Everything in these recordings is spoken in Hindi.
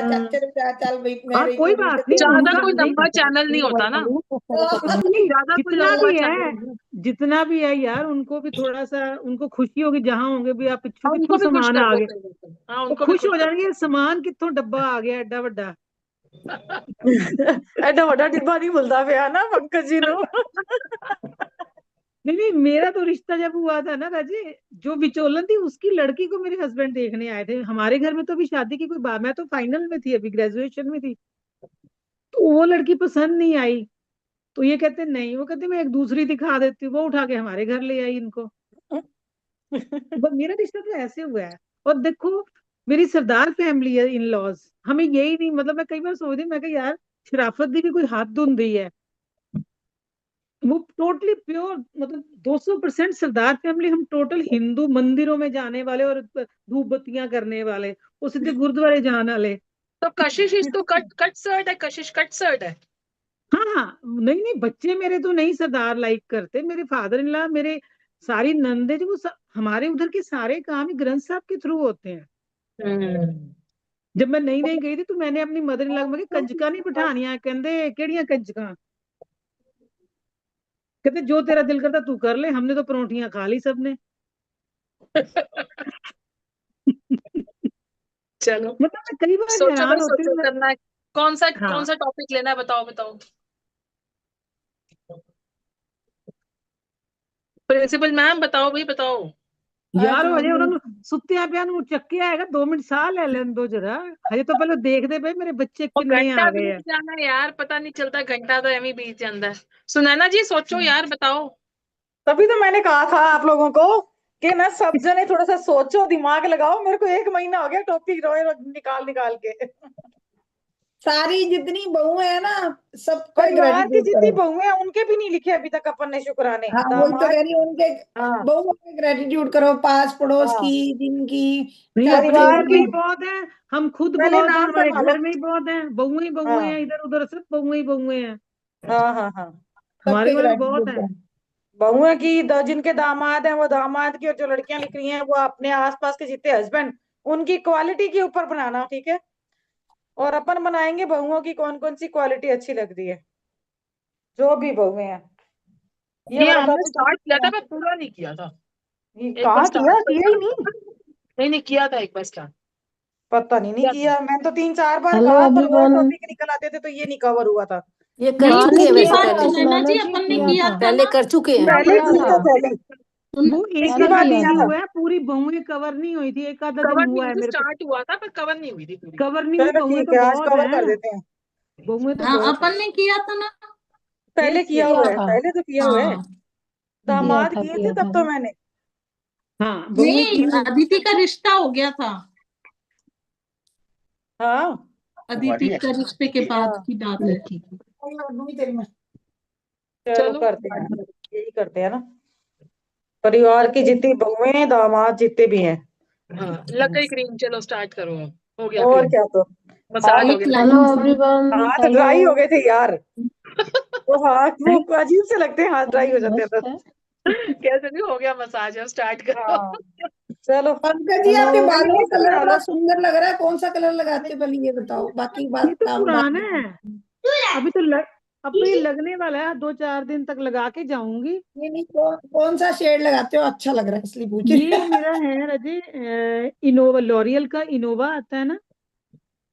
कैप्चर हो जाए, चल भाई हाँ मेरे कोई बात नहीं, ज्यादा उनका कोई नहीं, लंबा चैनल नहीं होता ना, ज्यादा कोई जितना लंबा भी है, चैनल। जितना भी है यार, उनको भी थोड़ा सा, उनको खुशी होगी जहाँ होंगे भी, आप पिछू उनको कितों भी खुश सामान कर आ दो गए, फिर बिल्कुल। हाँ वो उनको भी खुश खुश हो कर जाएंगे, सामान कितों डब्बा आ गया एडा वड्डा। एडा वड्डा डिब्बा नहीं मिलता पिया ना पंकज जी नो। नहीं, मेरा तो रिश्ता जब हुआ था ना राजे, जो बिचौलन थी उसकी लड़की को मेरे हस्बैंड देखने आए थे हमारे घर में, तो अभी शादी की कोई बात, मैं तो फाइनल में थी, अभी ग्रेजुएशन में थी, तो वो लड़की पसंद नहीं आई, तो ये कहते नहीं, वो कहते मैं एक दूसरी दिखा देती हूँ, वो उठा के हमारे घर ले आई इनको। बस मेरा रिश्ता तो ऐसे हुआ है। और देखो, मेरी सरदार फैमिली है, इन लॉज, हमें यही नहीं, मतलब मैं कई बार सोचती हूँ, मैं कहा यार शराफत दी भी कोई हद हुंदी है, वो टोटली प्योर, मतलब 200% सरदार फैमिली, हम टोटल हिंदू, मंदिरों में जाने वाले और धूप बत्तियां करने वाले, वो सीधे गुरुद्वारे जाने वाले। तो कशिश इस तो कट कट सर्ट है, कशिश कट सर्ट है। हाँ हाँ, नहीं नहीं, बच्चे मेरे तो नहीं सरदार लाइक करते, मेरे फादर इन लॉ, मेरे सारी नंदे जो वो हमारे उधर के सारे काम ही ग्रंथ साहब के थ्रू होते हैं। जब मैं नई नई गई थी तो मैंने अपनी मदर इन लॉ को कंजका नहीं बिठानिया, कहते केड़ियां कंजका, कहते जो तेरा दिल करता तू कर ले, हमने तो परौंठियां खा ली सबने। चलो मतलब मैं कई बार सोचो हैरान भाई, होती सोचो हूँ करना है, कौन सा हाँ टॉपिक लेना है, बताओ बताओ। प्रिंसिपल मैम बताओ भाई बताओ। यार अजय उन्होंने सुत्तिया पिया चक्के आएगा, 2 मिनट साह ले लेन दो जरा, हजे तो पहले देखते भाई मेरे बच्चे और किन्ने घंटा आ गए बीत हैं। जाना है यार, पता नहीं चलता, घंटा तो एम ही बीत जाता है। सुनैना जी सोचो यार, बताओ। तभी तो मैंने कहा था आप लोगों को कि ना सब जने थोड़ा सा सोचो, दिमाग लगाओ, मेरे को 1 महीना हो गया टॉपिक रोए निकाल निकाल के। सारी जितनी बहू है ना, सबका परिवार की ग्रेटिट्यूड जितनी करो। बहुएं हैं उनके भी नहीं लिखे अभी तक अपन ने शुक्राने। हाँ वही तो दामाद, कह रही हूँ, उनके हाँ बहुओं के ग्रेटिट्यूड करो, पास पड़ोस हाँ, की, जिनकी नहीं, चाचा अपने परिवार घर में की ही बहुत है, हम खुद पहले बहुत है, नाम हमारे संभालो। घर में ही बहुत है, बहुएं ही बहुएं हाँ हैं, इधर उधर सब बहुएं ही बहुएं हैं, हाँ हाँ हाँ, हमारे सबके घर में बहुत ग्रेटिट्यूड है। करो। बहुएं की जिनके दामाद हैं वो दामाद की, और जो लड़कियां लिख रही हैं वो अपने आसपास के जितने हस्बैंड, उनकी क्वालिटी के ऊपर बनाना, ठीक है। और अपन बनाएंगे बहुओं की कौन कौन सी क्वालिटी अच्छी लग रही है, जो भी बहुएं हैं। ये ये वाला हमने टॉपिक स्टार्ट किया था, मैं पूरा नहीं किया था। एक बार कहाँ स्टार्ट किया, तो किया ही नहीं। नहीं किया था, एक बार स्टार्ट पता नहीं किया था। किया, मैं तो 3-4 बार हेलो कहा, पर और एवरीवन, टॉपिक निकल आते थे तो ये नहीं कवर हुआ था। ये कर नहीं चुके हैं पिछली वैसे बार पहले, सुनैना जी अपन ने किया था पहले ना, कर चुके हैं। पहले किया किया था, था पहले, वो एक पिछली आधा बार दिन किया ही था। हुआ है, पूरी बहुएं कवर नहीं हुई थी, एक आधा दिन कवर नहीं हुआ हुई है थी, मेरे को, स्टार्ट हुआ था पर कवर नहीं हुई थी पूरी। कवर नहीं हुई, चलो बहुएं ठीक तो है, आज बहुत कवर कर हैं, देते हैं। बहुएं तो हाँ बहुत हैं। अपन ने किया था ना। पहले यस किया यस, हुआ है, था, पहले तो किया हुआ है, हाँ दामाद किए थे तब तो मैंने। हाँ बहुएं की नहीं, अदिति का रिश्ता हो गया था, हाँ अदिति का रिश्ते के बाद हाँ, की बात है। चलो चलो करते हैं, यही करते हैं ना, परिवार की जितनी बहुएं दामाद जितने भी हैं। हाँ लकड़ी क्रीम, चलो स्टार्ट करो, हो गया और क्रीम, क्या, तो मसाज हो गया। हेलो एवरीवन, हाथ हेलो, ड्राई हो गए थे यार, वो हाथ वो अजीब से लगते हैं, हाथ ड्राई हो जाते हैं तो। नमस्ते। कैसे भी हो गया मसाज, अब स्टार्ट करो। हाँ चलो, पंकज जी, हेलो, आपके बालों ये का सब कलर बना बड़ा लो। सुंदर लग रहा है, कौन सा कलर लगाते हो पहले ये बताओ, बाकी ये बात तो काम बात पुराना है, अभी तो अब ये लगने वाला है, 2-4 दिन तक लगा के जाऊंगी। नहीं, कौन सा शेड लगाते हो, अच्छा लग रहा है इसलिए पूछ रही ये मेरा है राजे, इनोवा, लॉरियल का इनोवा आता है ना,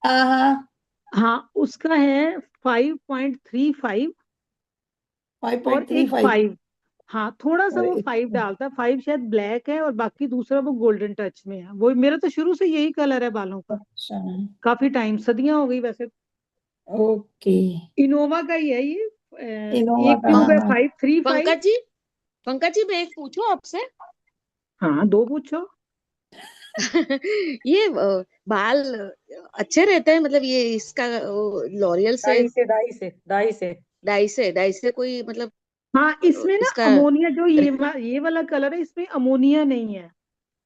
हाँ हाँ, हाँ उसका है 5.35 और एक 5.35। 5, हाँ थोड़ा सा और वो 5 डालता है, 5 शायद ब्लैक है और बाकी दूसरा वो गोल्डन टच में है, वो मेरा तो शुरू से यही कलर है बालों का, अच्छा, काफी टाइम, सदियां हो गई वैसे। ओके, इनोवा का ही है ये, इनोवा एक का, ट्यूब है हाँ 535। पंकज जी मैं एक पूछूं आपसे। हाँ दो पूछो। ये बाल अच्छे रहते हैं, मतलब ये इसका लॉरियल से, डाई से कोई मतलब हाँ इसमें ना इसका अमोनिया, जो ये वाला कलर है, इसमें अमोनिया नहीं है,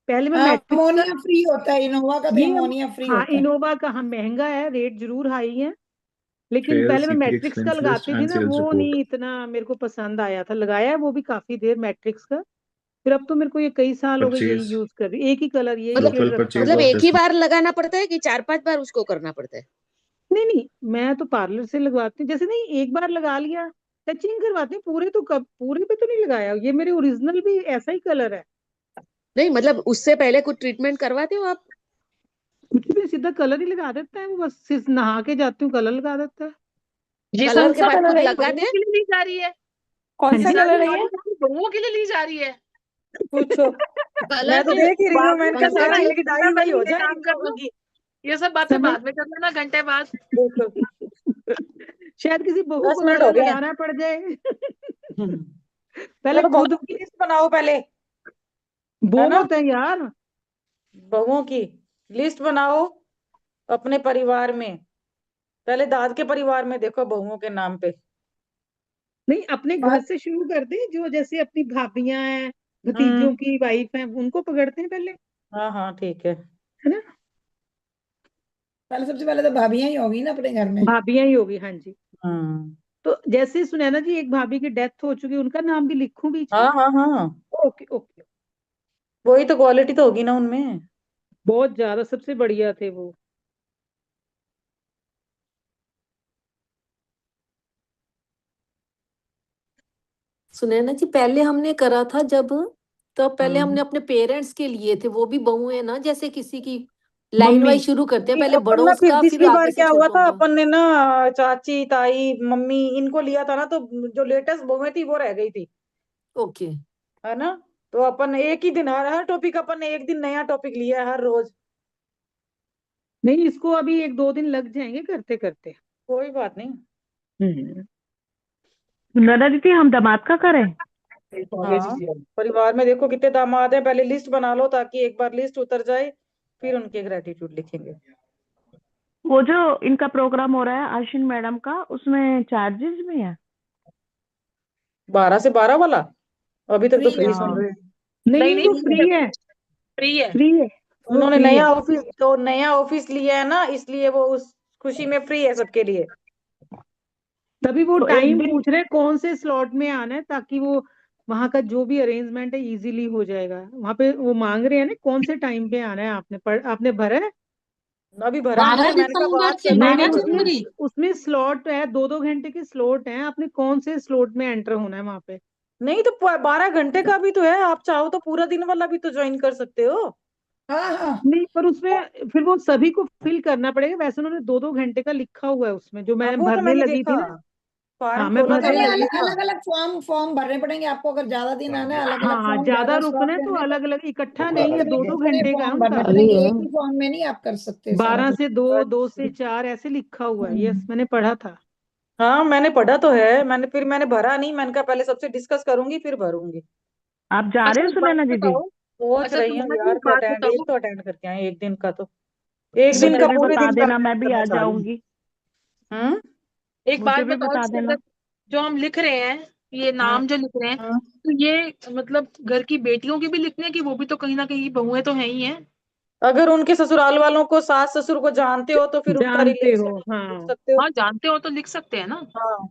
पहले मैं मैट्रिक्स का, अमोनिया फ्री होता है, इनोवा का तो ये अमोनिया फ्री हाँ होता है। इनोवा का, हाँ महंगा है, रेट जरूर हाई है, लेकिन Trail पहले मैं CP मैट्रिक्स का expenses लगाती थी and ना, sales वो report. नहीं इतना मेरे को पसंद आया था, लगाया है वो भी काफी देर मैट्रिक्स का, फिर अब तो मेरे को ये कई साल हो गए यही Purchase. यूज कर रही, एक ही कलर यही मतलब शेड Total रखा purchase हुआ मतलब of है। एक ही this. बार लगाना पड़ता है कि 4-5 बार उसको करना पड़ता है? नहीं नहीं, मैं तो पार्लर से लगवाती हूँ, जैसे नहीं एक बार लगा लिया, टचिंग करवाती हूँ, पूरे तो कब पूरे पे तो नहीं लगाया, ये मेरे ओरिजिनल भी ऐसा ही कलर है। नहीं मतलब उससे पहले कुछ ट्रीटमेंट करवाते हो आप? कुछ भी, सीधा कलर ही लगा देता है वो, बस सिर्फ नहा के जाती हूँ कलर लगा देता है। ये कलर कौन के सा बाद कलर कुछ है, ये लगाते बहुओं हैं? के लिए ली जा रही है? कौन हाँ सा जी। कलर है आज ये? बहुओं के लिए ली जा रही है। पूछो। मैं कलर तो के देख ही रही हूँ, बाद में मैंने कर कहा अंकल लेना, सारा जी, एक एक घंटा डाई वही पहले हो ये जाए काम कर लो। होगी। ये सब बातें समझ बाद में कर लेना, घंटे बाद। देखो शायद किसी बहू को 10 मिनट हो कलर गए हैं। लगाना पड़ जाए। हम्म। पहले चलो खुद बहुओं की लिस्ट बनाओ पहले, है ना? बहुत है यार। बहुओं की लिस्ट बनाओ अपने परिवार में। पहले दाद के परिवार में देखो बहुओं के नाम पे। नहीं, अपने घर बात से शुरू कर दे, जो जैसे अपनी भाभियां हैं, हम्म। भतीजों की वाइफ हैं, उनको पकड़ते हैं पहले, हाँ हाँ ठीक है। है ना। पहले, सबसे पहले तो भाभियां ही होगी ना अपने घर में। भाभियां ही होगी, हाँ जी। हम्म। तो जैसे सुनैना जी, एक भाभी की डेथ हो चुकी, उनका नाम भी लिखूं बीच में? हाँ हाँ हाँ, ओके ओके। वही तो क्वालिटी तो होगी ना उनमें। बहुत ज्यादा, सबसे बढ़िया थे वो। सुनैना जी, पहले हमने करा था जब, तो पहले हम्म। हमने अपने पेरेंट्स के लिए थे, वो भी बहू है ना, जैसे किसी की लाइन मम्मी। वाइज शुरू करते हैं, नहीं, पहले अपन बड़ों ना फिर का, फिर पिछली बार आगे से क्या हुआ छोटों था, का। अपन ने ना चाची ताई मम्मी इनको लिया था ना, तो जो लेटेस्ट बहुएं थी वो रह गई थी, ओके। है ना? तो अपन एक ही दिन, हर हर टॉपिक अपन ने एक दिन नया टॉपिक लिया है हर रोज। नहीं, इसको अभी एक दो दिन लग जाएंगे करते करते। कोई बात नहीं। हम्म। नंदा दीदी, हम दामाद का करें? हाँ, परिवार में देखो कितने दामाद हैं, पहले लिस्ट बना लो ताकि एक बार लिस्ट उतर जाए, फिर उनके ग्रेटिट्यूड लिखेंगे। वो जो इनका प्रोग्राम हो रहा है आशीन मैडम का, उसमें चार्जेस भी है? 12 से 12 वाला? अभी तक तो फ्री है फ्री सुन फ्री। रहे हैं। नहीं नहीं नहीं, नहीं, वो फ्री है। फ्री है। फ्री है, वो उन्होंने फ्री है। नया ऑफिस लिया है ना, इसलिए वो उस खुशी में फ्री है सबके लिए। तभी वो तो एक टाइम दिन पूछ रहे हैं कौन से स्लॉट में आना है, ताकि वो वहां का जो भी अरेंजमेंट है इजीली हो जाएगा। वहां पे वो मांग रहे हैं ना कौन से टाइम पे आना है, आपने भरा है? अभी भरा नहीं बारह है, मैंने कहा दिसंबर बात के कर नहीं लेंगे नहीं, बारह उसमें भरूंगी। जनवरी उसमें स्लॉट है, दो दो घंटे के स्लॉट हैं, आपने कौन से स्लॉट में एंटर होना है वहां पे? नहीं तो 12 घंटे का भी तो है, आप चाहो तो पूरा दिन वाला भी तो ज्वाइन कर सकते हो। हाँ हाँ। नहीं, पर उसमें फिर वो सभी को फिल करना पड़ेगा, वैसे उन्होंने दो दो घंटे का लिखा हुआ है उसमें, जो मैं अब वो तो भरने मैंने लगी देखा, थी ना। हाँ, फॉर्म मैं खोला था भरने पहले मैंने लगी। अलग देखा। अलग अलग फॉर्म भरने पड़ेंगे आपको, अगर ज्यादा दिन आना है अलग हाँ अलग हाँ, फॉर्म, ज्यादा ज्यादा रुकना स्लॉट है तो लेने अलग अलग, इकट्ठा तो नहीं है, फिर दो इतने दो सारे घंटे का है फॉर्म भरने उनका। पड़ेंगे, एक ही फॉर्म में नहीं आप कर सकते सारा 12 कुछ। से 2, 2 से 4 ऐसे लिखा हुआ है, यस, हम्म। मैंने पढ़ा था। हाँ मैंने पढ़ा तो है, मैंने भरा नहीं, मैंने कहा पहले सबसे डिस्कस करूंगी फिर भरूंगी। आप जा रहे अच्छा हो एक बात सुनैना दीदी? बताओ, सोच अच्छा रही हूँ सुनैना जी यार एक कि बात अटेंड, बताओ। एक तो अटेंड करके आए, एक दिन का तो, एक दिन मुझे का भी पूरे बता दिन का देना, मैं अटेंड भी करना आ चाह रही हूँ। जाऊंगी। हम्म। एक मुझे बात भी बताओ, बता इसके देना। अंदर जो हम लिख रहे हैं, ये हम्म। नाम जो लिख रहे हैं, हम्म। तो ये मतलब घर की बेटियों की भी लिखने हैं, कि वो भी तो कहीं ना कहीं बहुएं तो हैं ही हैं? अगर उनके ससुराल वालों को, सास ससुर को जानते हो तो फिर उनका जानते हो, रिलेशन लिख हाँ। सकते हो। हाँ जानते हो तो लिख सकते हैं ना। हाँ।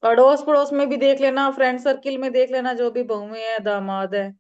अड़ोस पड़ोस में भी देख लेना, फ्रेंड सर्किल में देख लेना, जो भी बहुएं हैं दामाद है।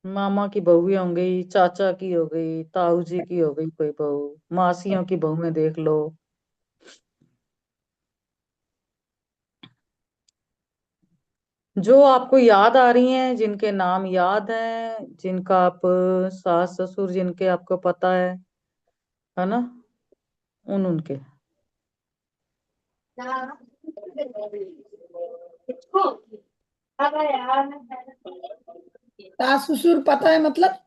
मामा की बहुएं हो गई, चाचा की हो गई, ताऊ जी की हो गई कोई बहू, मासियों की बहुएं देख लो। जो आपको याद आ रही हैं, जिनके नाम याद हैं, जिनका आप सास ससुर जिनके आपको पता है ना, उनके। सास ससुर पता है मतलब?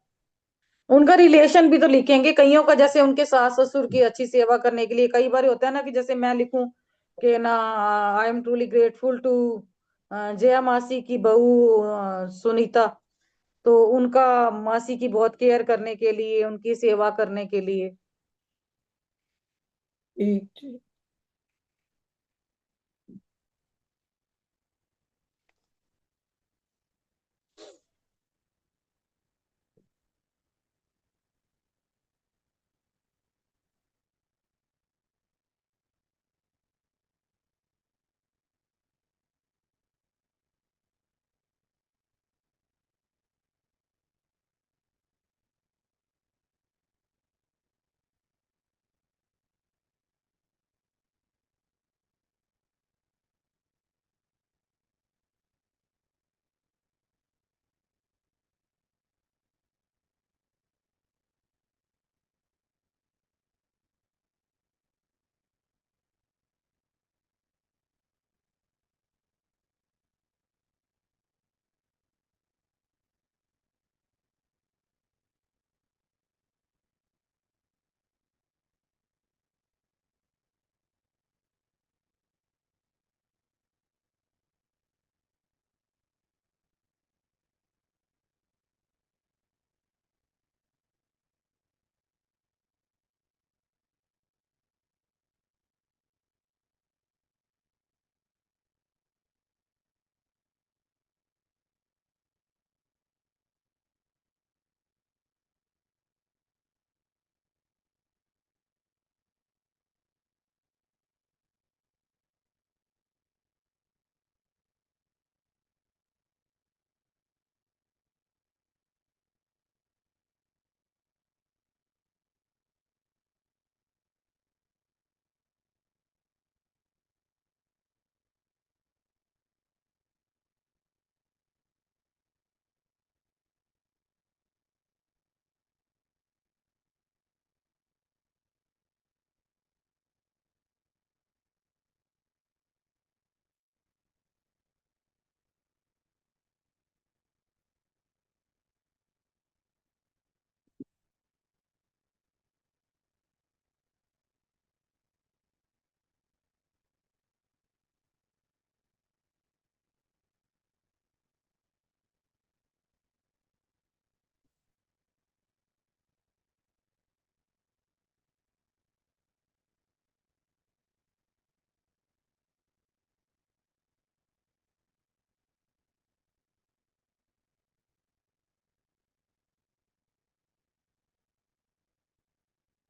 उनका रिलेशन भी तो लिखेंगे कईयों का, जैसे उनके सास ससुर की अच्छी सेवा करने के लिए कई बार होता है ना, कि जैसे मैं लिखूं कि ना, I am truly grateful to Jaya मासी की बहू सुनीता, तो उनका मासी की बहुत केयर करने के लिए, उनकी सेवा करने के लिए। ठीक ठीक।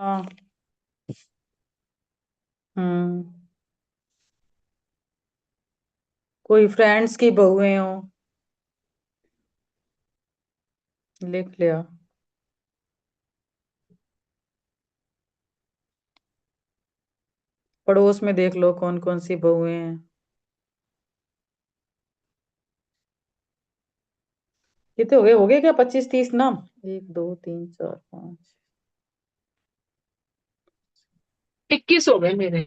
हाँ। हम्म। कोई फ्रेंड्स की बहुएं हो, लिख लिया। पड़ोस में देख लो कौन कौन सी बहुएं हैं। कितने हो गए क्या, 25-30 नाम? 1 2 3 4 5। 21 हो गए मेरे।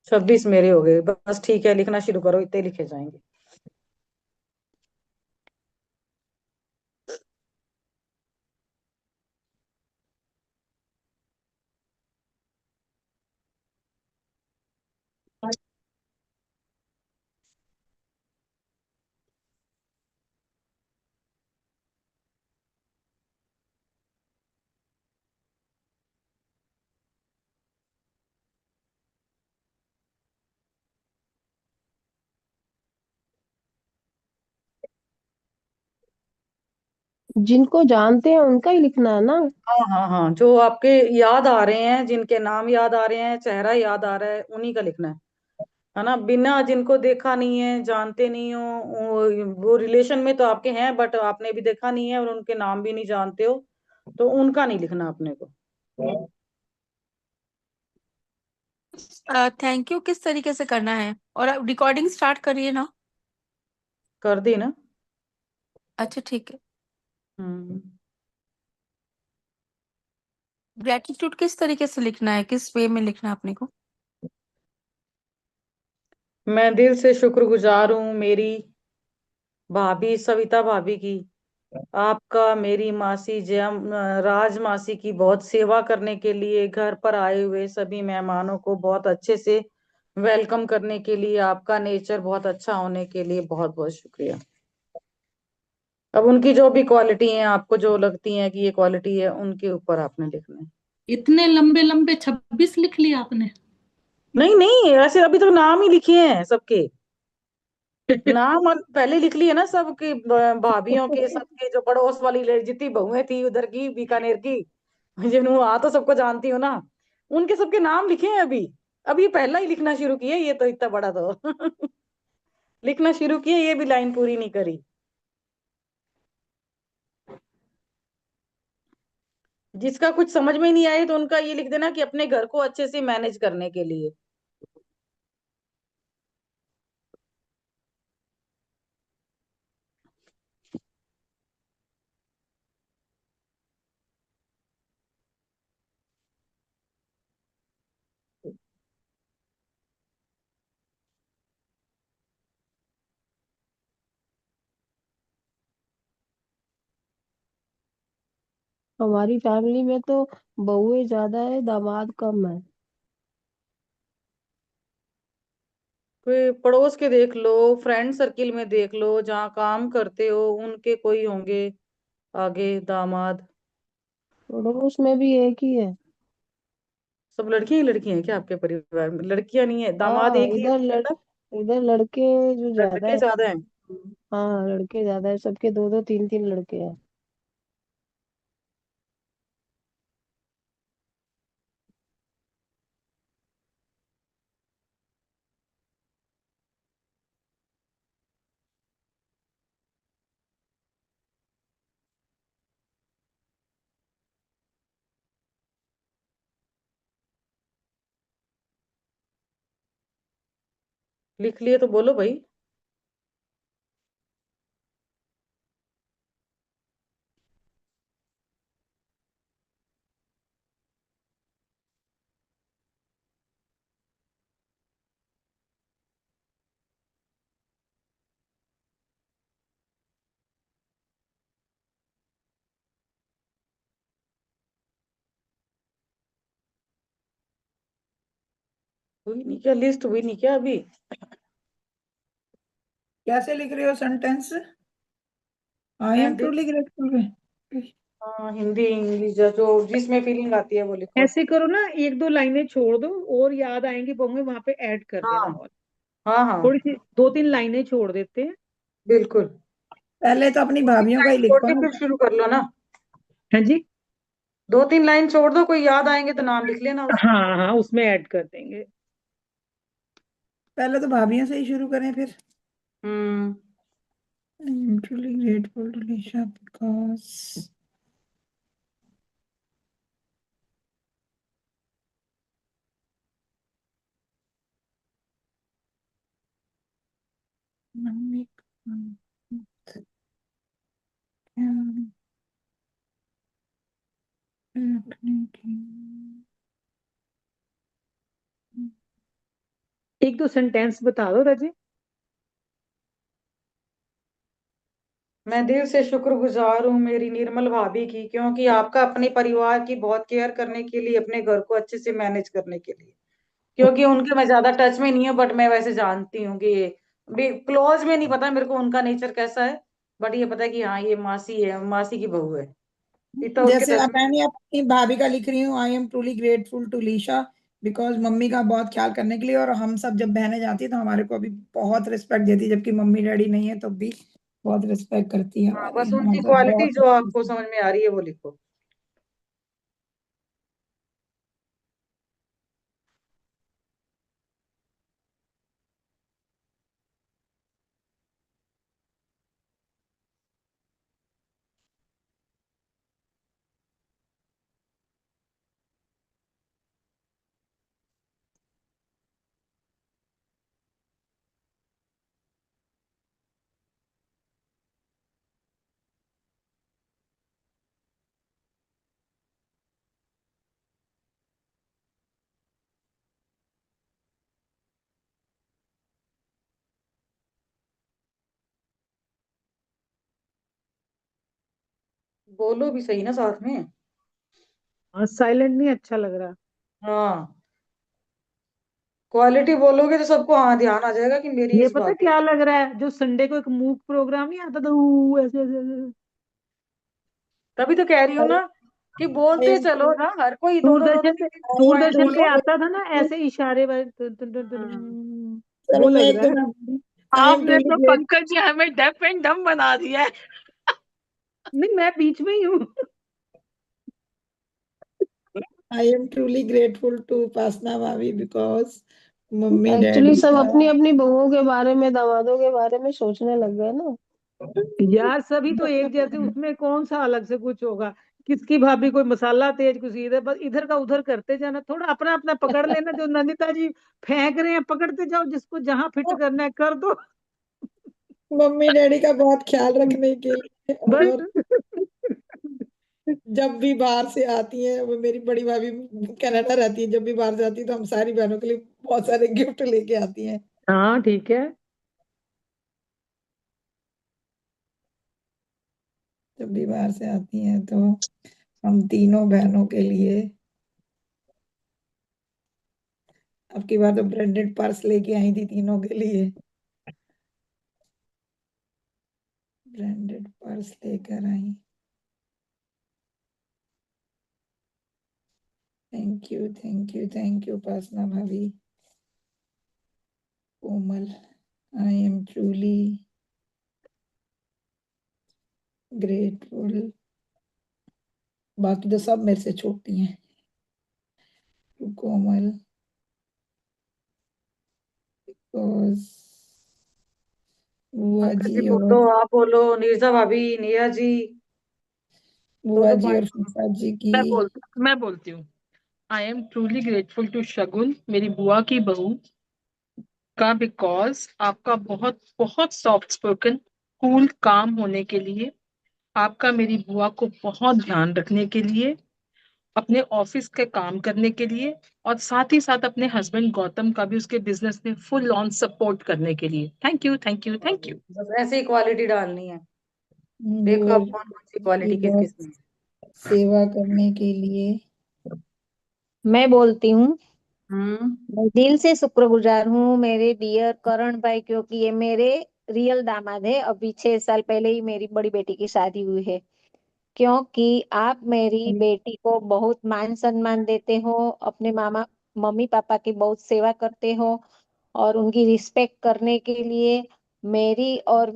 26 मेरे हो गए, बस ठीक है, लिखना शुरू करो, इतने लिखे जाएंगे। जिनको जानते हैं उनका ही लिखना है ना? हाँ हाँ हाँ, जो आपके याद आ रहे हैं, जिनके नाम याद आ रहे हैं, चेहरा याद आ रहा है, उन्हीं का लिखना है ना। बिना जिनको देखा नहीं है, जानते नहीं हो, वो रिलेशन में तो आपके हैं बट आपने भी देखा नहीं है और उनके नाम भी नहीं जानते हो, तो उनका नहीं लिखना अपने को। थैंक यू किस तरीके से करना है? और आप रिकॉर्डिंग स्टार्ट करिए ना। कर दी ना। अच्छा ठीक है। हम्म। ग्रेटिट्यूड किस तरीके से लिखना है, किस वे में लिखना है अपने को? मैं दिल से शुक्रगुजार हूँ मेरी भाभी सविता भाभी की, आपका मेरी मासी राज मासी की बहुत सेवा करने के लिए, घर पर आए हुए सभी मेहमानों को बहुत अच्छे से वेलकम करने के लिए, आपका नेचर बहुत अच्छा होने के लिए बहुत बहुत शुक्रिया। अब उनकी जो भी क्वालिटी है, आपको जो लगती है कि ये क्वालिटी है, उनके ऊपर आपने लिखना है। इतने लंबे लंबे 26 लिख लिए आपने? नहीं नहीं, ऐसे अभी तो नाम ही लिखे हैं सबके। नाम पहले लिख लिए ना सबके, भाभीियों के, सबके, जो पड़ोस वाली जितनी बहुएं थी उधर की बीकानेर की, जिन्हों आ तो सबको जानती हूँ ना, उनके सबके नाम लिखे हैं अभी। अभी पहला ही लिखना शुरू किया, ये तो इतना बड़ा तो लिखना शुरू किया, ये भी लाइन पूरी नहीं करी। जिसका कुछ समझ में नहीं आए तो उनका ये लिख देना कि अपने घर को अच्छे से मैनेज करने के लिए। हमारी फैमिली में तो बहुएं ज्यादा है, दामाद कम है। कोई पड़ोस के देख लो, फ्रेंड सर्किल में देख लो, जहाँ काम करते हो उनके कोई होंगे आगे दामाद। पड़ोस में भी एक ही है। सब लड़कियां ही लड़कियां हैं क्या आपके परिवार में? लड़कियां नहीं है, दामाद हाँ, एक ही है मतलब? इधर लड़के जो ज्यादा लड़के है। ज्यादा हैं। हाँ, लड़के ज्यादा है, सबके दो दो तीन तीन लड़के हैं। लिख लिए तो बोलो भाई। हुई नहीं क्या लिस्ट? हुई नहीं क्या अभी? कैसे लिख रहे हो सेंटेंस? आई मैं एम ट्रूली ग्रेटफुल। हाँ, हिंदी इंग्लिश जो जिसमें फीलिंग आती है वो लिखो। ऐसे करो ना, एक दो लाइनें छोड़ दो और याद आएंगी पोंगे, वहां पे ऐड कर हाँ देना। और हाँ हाँ, थोड़ी सी दो तीन लाइनें छोड़ देते हैं। बिल्कुल। पहले तो अपनी दो तीन भाभीियों का ही लाइन छोड़ लिखो के ना। फिर शुरू कर लो ना। हाँ जी। दो तीन लाइन छोड़ दो, कोई याद आएंगे तो नाम लिख लेना उसमें। हाँ हाँ, उसमें ऐड कर देंगे। पहले तो भाभीियों से ही शुरू करें फिर। हम्म। I am truly grateful to Lisha because mummy का ख्याल रखने की। एक दो सेंटेंस बता दो रजी। मैं दिल से शुक्रगुजार हूँ मेरी निर्मल भाभी की, क्योंकि आपका अपने परिवार की बहुत केयर करने के लिए, अपने घर को अच्छे से मैनेज करने के लिए। क्योंकि उनके मैं ज्यादा टच में नहीं हूँ, बट मैं वैसे जानती हूँ कि भी क्लोज में नहीं पता मेरे को उनका नेचर कैसा है, बट ये पता है कि हाँ ये मासी है, मासी की बहू है। इतना उनके जैसे टच अब में। मैंने अपनी भाभी का लिख रही हूँ, I am truly grateful to Leesha because mummy का बहुत ख्याल करने के लिए। और हम सब जब बहनें जाती है तो हमारे को भी बहुत रिस्पेक्ट देती है, जबकि मम्मी डैडी नहीं है तो भी बहुत रिस्पेक्ट करती है हाँ, हमारी, बस हम उनकी हमको क्वालिटी बहुत। जो आपको समझ में आ रही है वो लिखो। बोलो भी सही ना साथ में। साइलेंट नहीं अच्छा लग रहा। हाँ, क्वालिटी बोलोगे तो सबको हाँ ध्यान आ जाएगा कि मेरी ये इस पता भाभी। क्या लग रहा है, जो संडे को एक मूक प्रोग्राम नहीं आता था, ऐसे ऐसे ऐसे। तभी तो कह रही हूँ ना कि I बोलते am चलो ना, हर कोई दो दो दो दो दूरदर्शन पे, तीन तीन दो पॉइंट दूरदर्शन पे बोलो। आता था ना ऐसे इशारे वाले, हाँ। चलो वो मैं लग एक रहा दो है। बात, आई एम आपने ट्रूली तो ग्रेट पंकज जी हमें डेफ एंड डम बना दिया है। नहीं, मैं बीच में ही हूँ। I am truly grateful to Upasana भाभी बिकॉज मम्मी एक्चुअली डैडी सब का अपनी अपनी बहुओं के बारे में, दामादों के बारे में सोचने लग गए ना। यार सभी तो एक जैसे, उसमें कौन सा अलग से कुछ होगा। किसकी भाभी कोई मसाला तेज, किसी इधर, बस इधर का उधर करते जाना, थोड़ा अपना अपना पकड़ लेना। जो नंदिता जी फेंक रहे हैं पकड़ते जाओ, जिसको जहां फिट करना है कर दो। मम्मी डैडी का बहुत ख्याल रखने के लिए। बस। और जब भी बाहर से आती है, वो मेरी बड़ी भाभी कनाडा रहती है, जब भी बाहर जाती है तो हम सारी बहनों के लिए बहुत सारे गिफ्ट लेके आती हैं। हाँ ठीक है। जब भी बाहर से आती हैं तो हम तीनों बहनों के लिए, अब की बार तो ब्रांडेड पर्स लेके आई थी तीनों के लिए, ब्रांडेड पर्स लेकर आई। Thank you thank you thank you Upasana भाभी, Komal, I am truly grateful. बाकी तो सब मेरे से छोटी हैं। टू कोमल बिकॉज बुआ पंकज जी जी बोलो, और आप बोलो, नीरजा भाभी, निया जी, दो बुआ दो जी और पॉइंट। फूफा जी की। मैं बोलती हूँ। I am truly grateful to Shagun, मेरी बुआ की बहू का, बिकॉज आपका बहुत बहुत सॉफ्ट स्पोकन, कूल, काम होने के लिए, आपका मेरी बुआ को बहुत ध्यान रखने के लिए, अपने ऑफिस के काम करने के लिए, और साथ ही साथ अपने हस्बैंड गौतम का भी उसके बिजनेस में फुल ऑन सपोर्ट करने के लिए। Thank you thank you thank you. बस ऐसे ही क्वालिटी डालनी है। देखो बुआ अब कौन कौन सी की क्वालिटी किस बहुत किस में है। सेवा करने के लिए। मैं बोलती हूँ, हम्म। मैं दिल से शुक्रगुजार हूँ मेरे डियर करण भाई, क्योंकि ये मेरे रियल दामाद है। अभी 6 साल पहले ही मेरी बड़ी बेटी की शादी हुई है। क्योंकि आप मेरी बेटी को बहुत मान सम्मान देते हो, अपने मामा मम्मी पापा की बहुत सेवा करते हो, और उनकी रिस्पेक्ट करने के लिए, मेरी और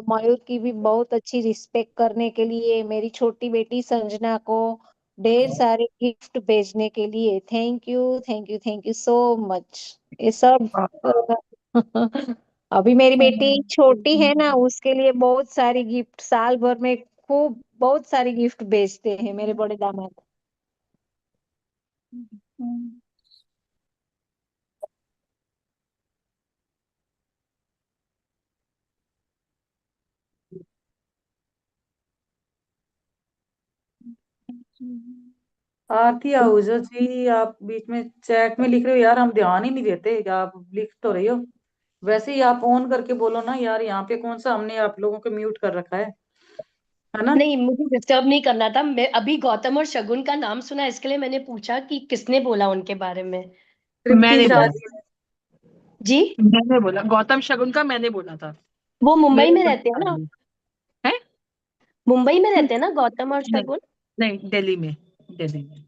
मयूर की भी बहुत अच्छी रिस्पेक्ट करने के लिए, मेरी छोटी बेटी संजना को ढेर सारे गिफ्ट भेजने के लिए, thank you thank you thank you so much. ये सब अभी मेरी बेटी छोटी है ना, उसके लिए बहुत सारी गिफ्ट साल भर में खूब बहुत सारी गिफ्ट भेजते हैं मेरे बड़े दामाद। आरती आहूजा जी, आप बीच में चैट में लिख रहे हो यार, हम ध्यान ही नहीं देते कि आप लिख तो रही हो। वैसे ही आप ऑन करके बोलो ना यार, यहाँ पे कौन सा हमने आप लोगों को म्यूट कर रखा है ना। नहीं, मुझे डिस्टर्ब नहीं करना था। मैं अभी गौतम और शगुन का नाम सुना, इसके लिए मैंने पूछा कि किसने बोला उनके बारे में। तृप्ति मैंने शाह बोला, जी। जी, मैंने बोला गौतम शगुन का, मैंने बोला था। वो मुंबई मेरे में बड़े रहते हैं ना? भाई है। मुंबई में रहते हैं ना गौतम और नहीं शगुन? नहीं, दिल्ली में, दिल्ली में।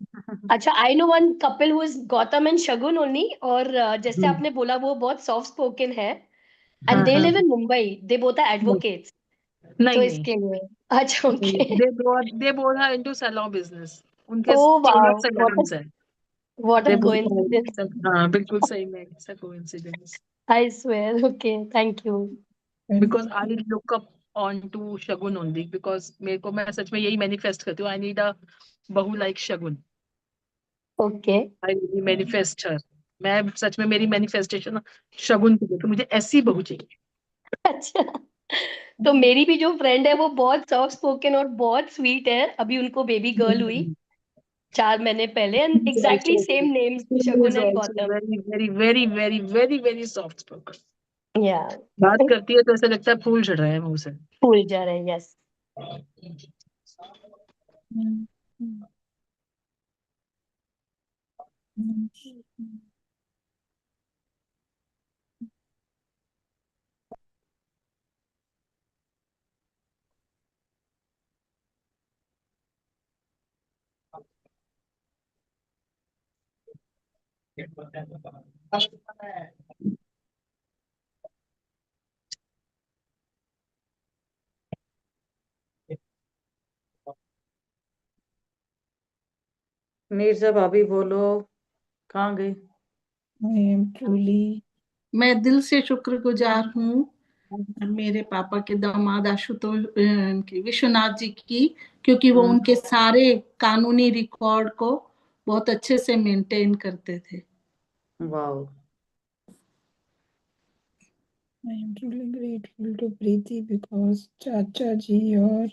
अच्छा, I know one couple who is Gautam and Shagun only. और जैसे हम्म, आपने बोला वो बहुत सॉफ्ट स्पोकन है, एंड हाँ दे हाँ। Live in Mumbai, they both are नहीं एडवोकेट्स। तो नहीं नहीं, इसके लिए अच्छा, okay. They both are into salon business. उनके ओ 14 वाओ, सैलून्स हैं। What a they coincidence. Both, हाँ बिल्कुल सही में, it's a coincidence. I swear, okay, thank you. Because I look up on to Shagun only, because मेरे को, मैं सच में यही मैनिफेस्ट करती हूँ, आई नीड अ बहू like Shagun. Okay, I really manifest her. मैं सच में, मेरी मैनिफेस्टेशन शगुन की थी कि मुझे ऐसी बहू चाहिए। अच्छा। तो मेरी भी जो फ्रेंड है वो बहुत सॉफ्ट स्पोकन और बहुत स्वीट है। अभी उनको बेबी गर्ल हुई 4 महीने पहले, and He's exactly also, same name, he is Shagun and also Gautam. very, very, very, very, very, very soft spoken. या बात करती है तो ऐसा लगता है फूल झड़ रहा है मुंह से। फूल जा रहे हैं, यस। हम्म, हम्म, हम्म, नीरजा भाभी बोलो, कहाँ गई? I am truly मैं दिल से शुक्रगुजार हूँ मेरे पापा के दामाद आशुतोष इनकी विश्वनाथ जी की, क्योंकि वो उनके सारे कानूनी रिकॉर्ड को बहुत अच्छे से मेंटेन करते थे। वाह। I am truly grateful to Preeti because चाचा जी और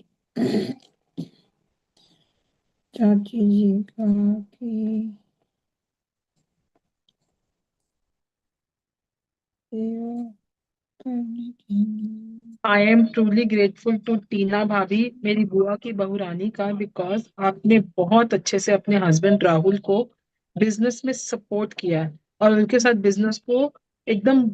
चाची जी का की सेवा करने के लिए। I am truly grateful to Tina भाभी, मेरी बुआ की बहू रानी का, बिकॉज आपने बहुत अच्छे से अपने हस्बैंड राहुल को बिजनेस में सपोर्ट किया है और उनके साथ बिजनेस को एकदम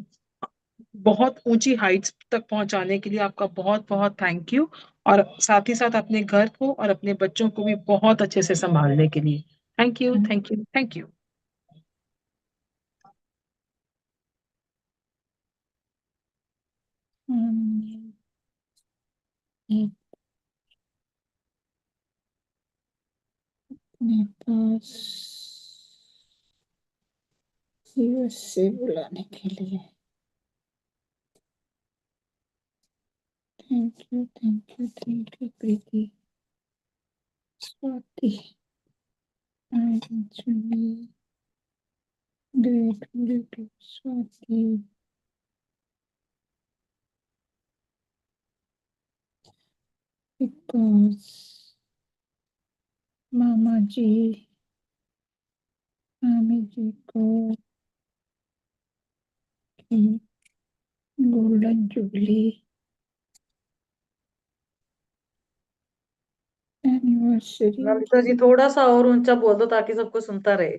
बहुत ऊंची हाइट्स तक पहुंचाने के लिए आपका बहुत बहुत थैंक यू। और साथ ही साथ अपने घर को और अपने बच्चों को भी बहुत अच्छे से संभालने के लिए thank you, thank you, thank you. अपने पास यूएस से बुलाने के लिए thank you, thank you, thank you Preeti, Swati. I M truly grateful to Swati because मामा जी मामी जी को golden jubilee anniversary. Lalita ji थोड़ा सा और ऊंचा बोल दो ताकि सबको सुनता रहे।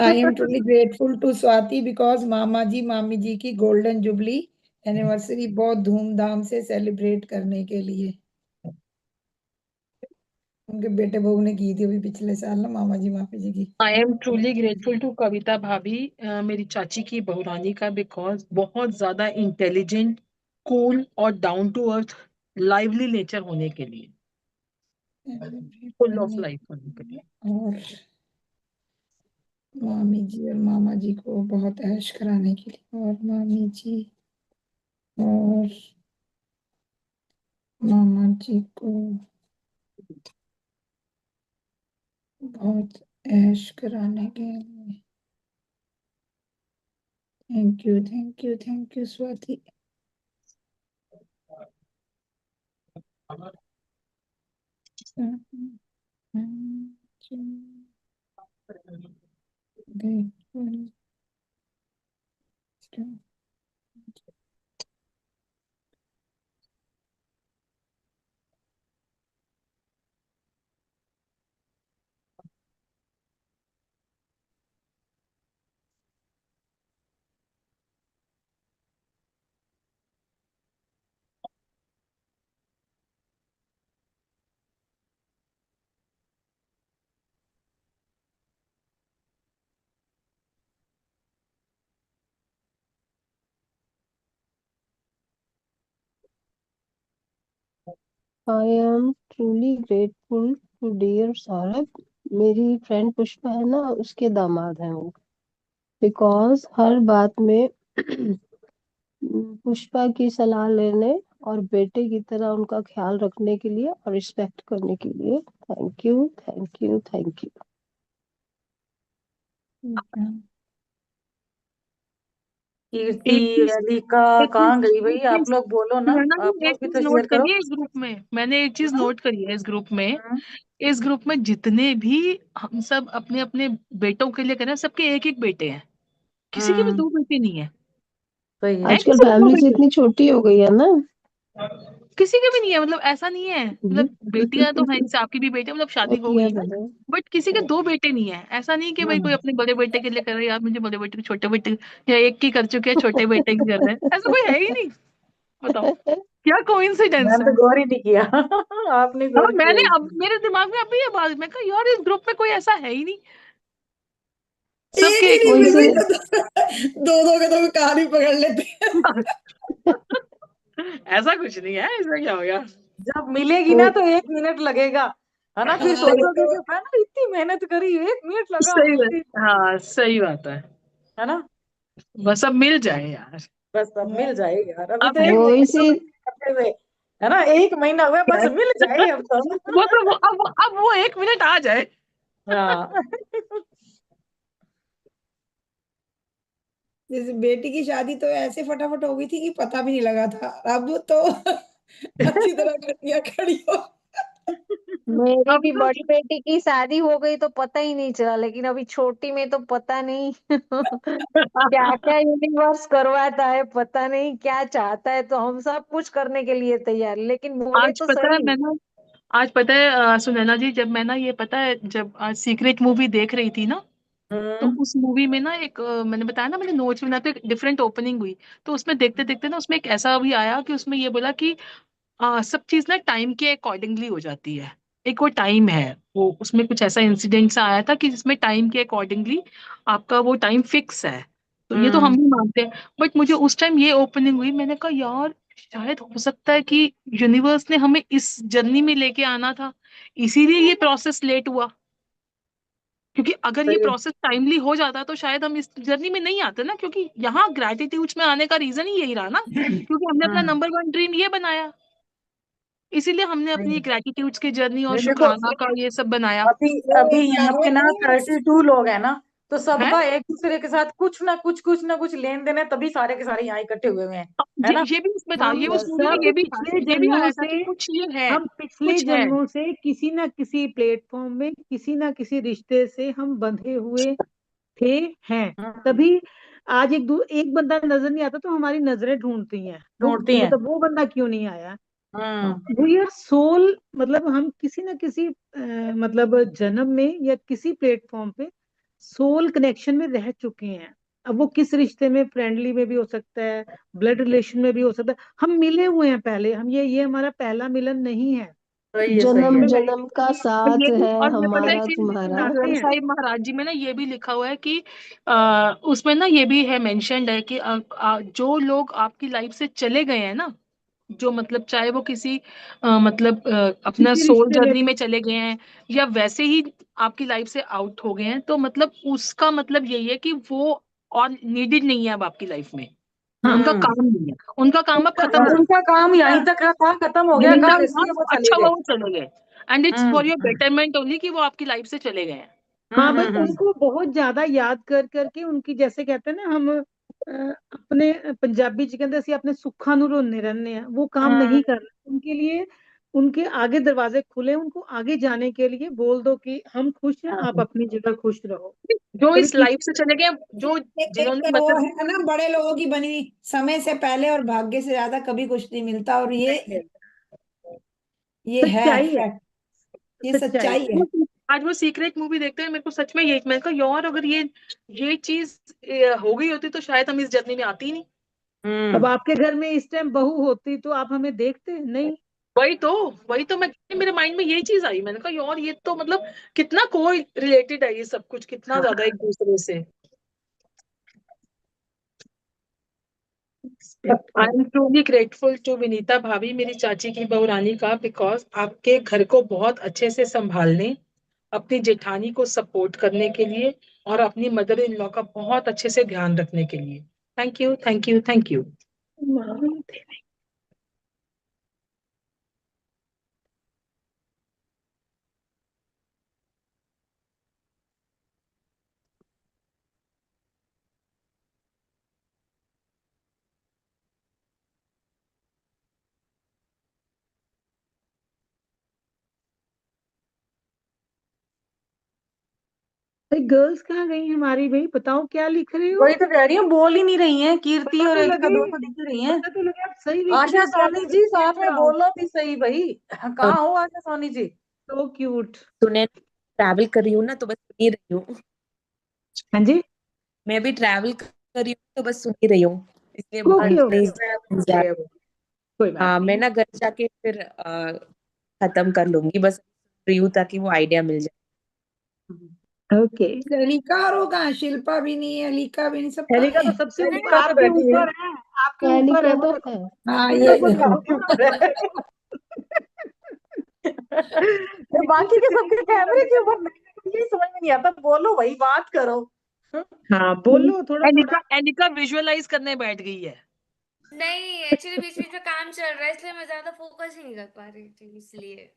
I am truly grateful to Swati because मामा जी मामी जी की गोल्डन जुबली एनिवर्सरी बहुत धूमधाम से सेलिब्रेट करने के लिए उनके बेटे बहू ने की थी अभी पिछले साल ना, मामा जी मामी जी की। I am truly grateful to Kavita भाभी, मेरी चाची की बहुरानी का, बिकॉज बहुत ज्यादा इंटेलिजेंट, कूल और down to earth lively nature होने के लिए, फुल ऑफ लाइफ होने के लिए। और मामी जी और मामा जी को बहुत ऐश कराने के लिए, और मामी जी और मामा जी को बहुत ऐश कराने के लिए thank you, thank you, thank you Swati. I am truly grateful to dear Saurabh, मेरी फ्रेंड पुष्पा है ना, उसके दामाद हैं वो, बिकॉज हर बात में पुष्पा की सलाह लेने और बेटे की तरह उनका ख्याल रखने के लिए और रिस्पेक्ट करने के लिए thank you, thank you, thank you. Kirti, एक चीज अलिका एक कहाँ गई चीज भाई? एक आप चीज लोग बोलो ना, सुनैना आप जी, एक लोग भी चीज तो नोट शेयर करो। करिए इस ग्रुप में, मैंने एक चीज हम्म, नोट करी है इस ग्रुप में। हम्म, इस ग्रुप में जितने भी हम सब अपने अपने बेटों के लिए करें, सबके एक एक बेटे हैं, किसी के भी दो बेटे नहीं है, सही है। है आजकल किसी के दो फैमिली बेटे? इतनी छोटी हो गई है ना। किसी के भी नहीं है, मतलब ऐसा नहीं है, मतलब बेटियां तो हैं, जैसे आपकी भी बेटी, मतलब शादी हो किया गई है, था। बट किसी के 2 बेटे नहीं है। ऐसा नहीं कि भाई कोई अपने बड़े बेटे के लिए कर रहा है, यार मुझे बड़े बेटे छोटे बेटे, या एक की कर चुके हैं छोटे बेटे की कर रहे हैं, ऐसा कोई है ही नहीं। बताओ क्या कोइंसिडेंस मैंने है। तो गौर ही नहीं किया। आपने हाँ गौर किया मैंने, अब इसमें। मेरे दिमाग में अभी ये बात, मैं कहा यार इस ग्रुप में कोई ऐसा है ही नहीं, एक सबके ही एक नहीं ही मिली बेटे। तो दो दो के तो कहानी पकड़ लेते हैं। ऐसा कुछ नहीं है, इसमें क्या हो गया। जब मिलेगी तो ना तो 1 मिनट लगेगा, है ना, फिर हाँ सोचोगे तो कि मैं ना इतनी मेहनत करी, 1 मिनट लगा सही मिलती, बात, हाँ सही बात है। है ना। बस अब मिल जाए यार। बस अब मिल जाए यार, अभी अब तो 1 महीना वो हुआ इसी करते हुए, है ना, 1 महीना हुआ, बस मिल जाए अब तो। वो तो अब वो 1 मिनट आ जाए। हाँ। जैसे बेटी की शादी तो ऐसे फटाफट हो गई थी कि पता भी नहीं लगा था। अब तो अच्छी तरह कटिया खड़ी हो। मेरी अब भी तो बड़ी बेटी की शादी हो गई तो पता ही नहीं चला, लेकिन अभी छोटी में तो पता नहीं क्या क्या यूनिवर्स करवाता है, पता नहीं क्या चाहता है, तो हम सब कुछ करने के लिए तैयार, लेकिन बोले आज तो पता है सही। मैं ना, आज पता है सुनैना जी, जब मैं ना ये पता है, जब आज सीक्रेट मूवी देख रही थी ना, तो हम्म। उस मूवी में ना एक मैंने बताया ना, मैंने नोट्स में ना, तो एक डिफरेंट ओपनिंग हुई। तो उसमें देखते देखते ना, उसमें एक ऐसा भी आया कि उसमें ये बोला कि सब चीज ना टाइम के अकॉर्डिंगली हो जाती है। एक वो टाइम है, वो उसमें कुछ ऐसा इंसिडेंट सा आया था कि जिसमें टाइम के अकॉर्डिंगली आपका वो टाइम फिक्स है। तो ये तो हम हम्म। भी मानते हैं, बट मुझे उस टाइम ये ओपनिंग हुई, मैंने कहा यार शायद हो सकता है कि यूनिवर्स ने हमें इस जर्नी में लेके आना था, इसीलिए ये प्रोसेस लेट हुआ। क्योंकि अगर ये सही। प्रोसेस टाइमली हो जाता तो शायद हम इस जर्नी में नहीं आते ना, क्योंकि यहाँ ग्रेटिट्यूड में आने का रीजन ही यही रहा ना, क्योंकि हमने अपना हम्म। नंबर 1 ड्रीम ये बनाया, इसीलिए हमने अपनी सही। ग्रेटिट्यूड की जर्नी और नहीं देखो, शुक्राना का ये सब बनाया अभी वो अभी यहाँ पे कहावत ना नहीं है 32 लोग हैं ना, तो है। सबका एक दूसरे के साथ कुछ ना कुछ लेन देन है, तभी सारे के सारे यहाँ इकट्ठे हुए हुए हैं, है ना। ये भी उसमें था, ये हम उस मूवी में सब ये भी था, पिछले ये भी जन्मों आया था से, कि कुछ ये है, हम पिछले कुछ है। जन्मों से किसी ना किसी प्लेटफॉर्म में किसी ना किसी रिश्ते से हम बंधे हुए थे, हैं। हम्म। तभी आज एक बंदा नजर नहीं आता तो हमारी नजरें ढूंढती हैं, वो ढूंढती हैं। मतलब वो बंदा क्यों नहीं आया। हम्म। वी आर सोल, मतलब हम किसी ना किसी मतलब जन्म में या किसी प्लेटफॉर्म पे सोल कनेक्शन में रह चुके हैं। अब वो किस रिश्ते में, फ्रेंडली में भी हो सकता है, ब्लड रिलेशन में भी हो सकता है, हम मिले हुए हैं पहले, हम ये हमारा पहला मिलन नहीं है। सही है, सही जन्म है। हमें जन्म का और साथ ये भी, है और मैं पता है हमारा कि तुम्हारा। चाहते ग्रंथ हैं। साहिब महाराज जी में ना ये भी लिखा हुआ है कि उसमें ना ये भी है, मेंशन्ड है कि जो लोग आपकी लाइफ से चले गए हैं ना, जो मतलब चाहे वो किसी मतलब अपना किसी सोल रिश्ते में जर्नी भी। में चले गए हैं, या वैसे ही आपकी लाइफ से आउट हो गए हैं, तो मतलब उसका मतलब यही है कि वो और नीडेड नहीं है अब आपकी लाइफ में, उनका हम्म। काम नहीं है, उनका काम अब खत्म हो उनका काम गया, यहीं तक था, खत्म हो गया उनका काम, इसलिए काम वो चले अच्छा हुआ गए। वो चले गए, and it's for your hmm. Betterment only कि वो आपकी लाइफ से चले गए हैं। हाँ भाई, हम्म। उनको बहुत ज्यादा याद कर करके उनकी, जैसे कहते हैं ना हम अपने पंजाबी च कहते ਅਸੀਂ अपने सुखा नु रोने रहने हैं, वो काम हम्म। नहीं करना उनके लिए। उनके आगे दरवाजे खुले, उनको आगे जाने के लिए बोल दो कि हम खुश हैं, आप अपनी जगह खुश रहो। जो कभी इस लाइफ से किसी चले गए, जो एक जिन्होंने वो मतलब है ना, बड़े लोगों की बनी समय से पहले और भाग्य से ज्यादा कभी कुछ नहीं मिलता, और ये है सच्चाई है, फैक्ट, ये सच्चाई सच्चाई है। है। आज वो सीक्रेट मूवी देखते हैं, मेरे को सच में ये, मैं कहा यार अगर ये चीज हो गई होती तो शायद हम इस जर्नी में आती ही नहीं। अब हम्म। आपके घर में इस टाइम बहू होती तो आप हमें देखते नहीं। वही तो, वही तो मैं, मेरे माइंड में यही चीज आई, मैंने कहा यार ये तो मतलब कितना को रिलेटेड है ये सब कुछ, कितना ज्यादा एक दूसरे से। I am truly grateful to Vinita भाभी, मेरी चाची की बहू रानी का, बिकॉज आपके घर को बहुत अच्छे से संभालने, अपनी जेठानी को सपोर्ट करने के लिए, और अपनी मदर इन लॉ का बहुत अच्छे से ध्यान रखने के लिए। Thank you, thank you, thank you. अरे गर्ल्स कहाँ गई हमारी भाई, बताओ क्या लिख रही हो? वही तो कह रही हूँ, बोल ही नहीं रही हैं। कीर्ति पता और तो एकता लगे, दोनों दिख रही हैं। पता तो लगे आप सही लिख रही आशा हो, क्या सोनी कर जी रही साथ में हो? बोलो भी सही भाई। कहाँ हो आशा सोनी जी? So cute. सुने, ट्रैवल कर रही हूँ ना तो बस सुन ही रही हूँ। हाँ जी, मैं भी ट्रैवल कर रही हूँ तो बस सुन ही रही हूँ, इसलिए ओके ओके, अच्छा, नहीं। कोई बात हाँ, नहीं। मैं ना घर जाके फिर खत्म कर लूंगी, बस रही हूँ ताकि वो आइडिया मिल जाए। ओके, अलीका और वो कहाँ, शिल्पा भी नहीं है, अलीका भी नहीं, सब कहाँ हेलिका है? तो सबसे ऊपर, हेलिका तो आपके बैठी है। ऊपर है, आपके ऊपर है कालिका वो, तो देखो है। हाँ उन ये लोग को देखो। तो बाकी के सबके कैमरे के ऊपर ये समझ में नहीं आता। बोलो भाई, बात करो। हाँ बोलो थोड़ा एनिका एनिका विजुअलाइज करने बैठ गई है। नहीं एक्चुअली बीच बीच में काम चल रहा है, इसलिए मैं ज्यादा फोकस ही नहीं कर पा रही थी, इसलिए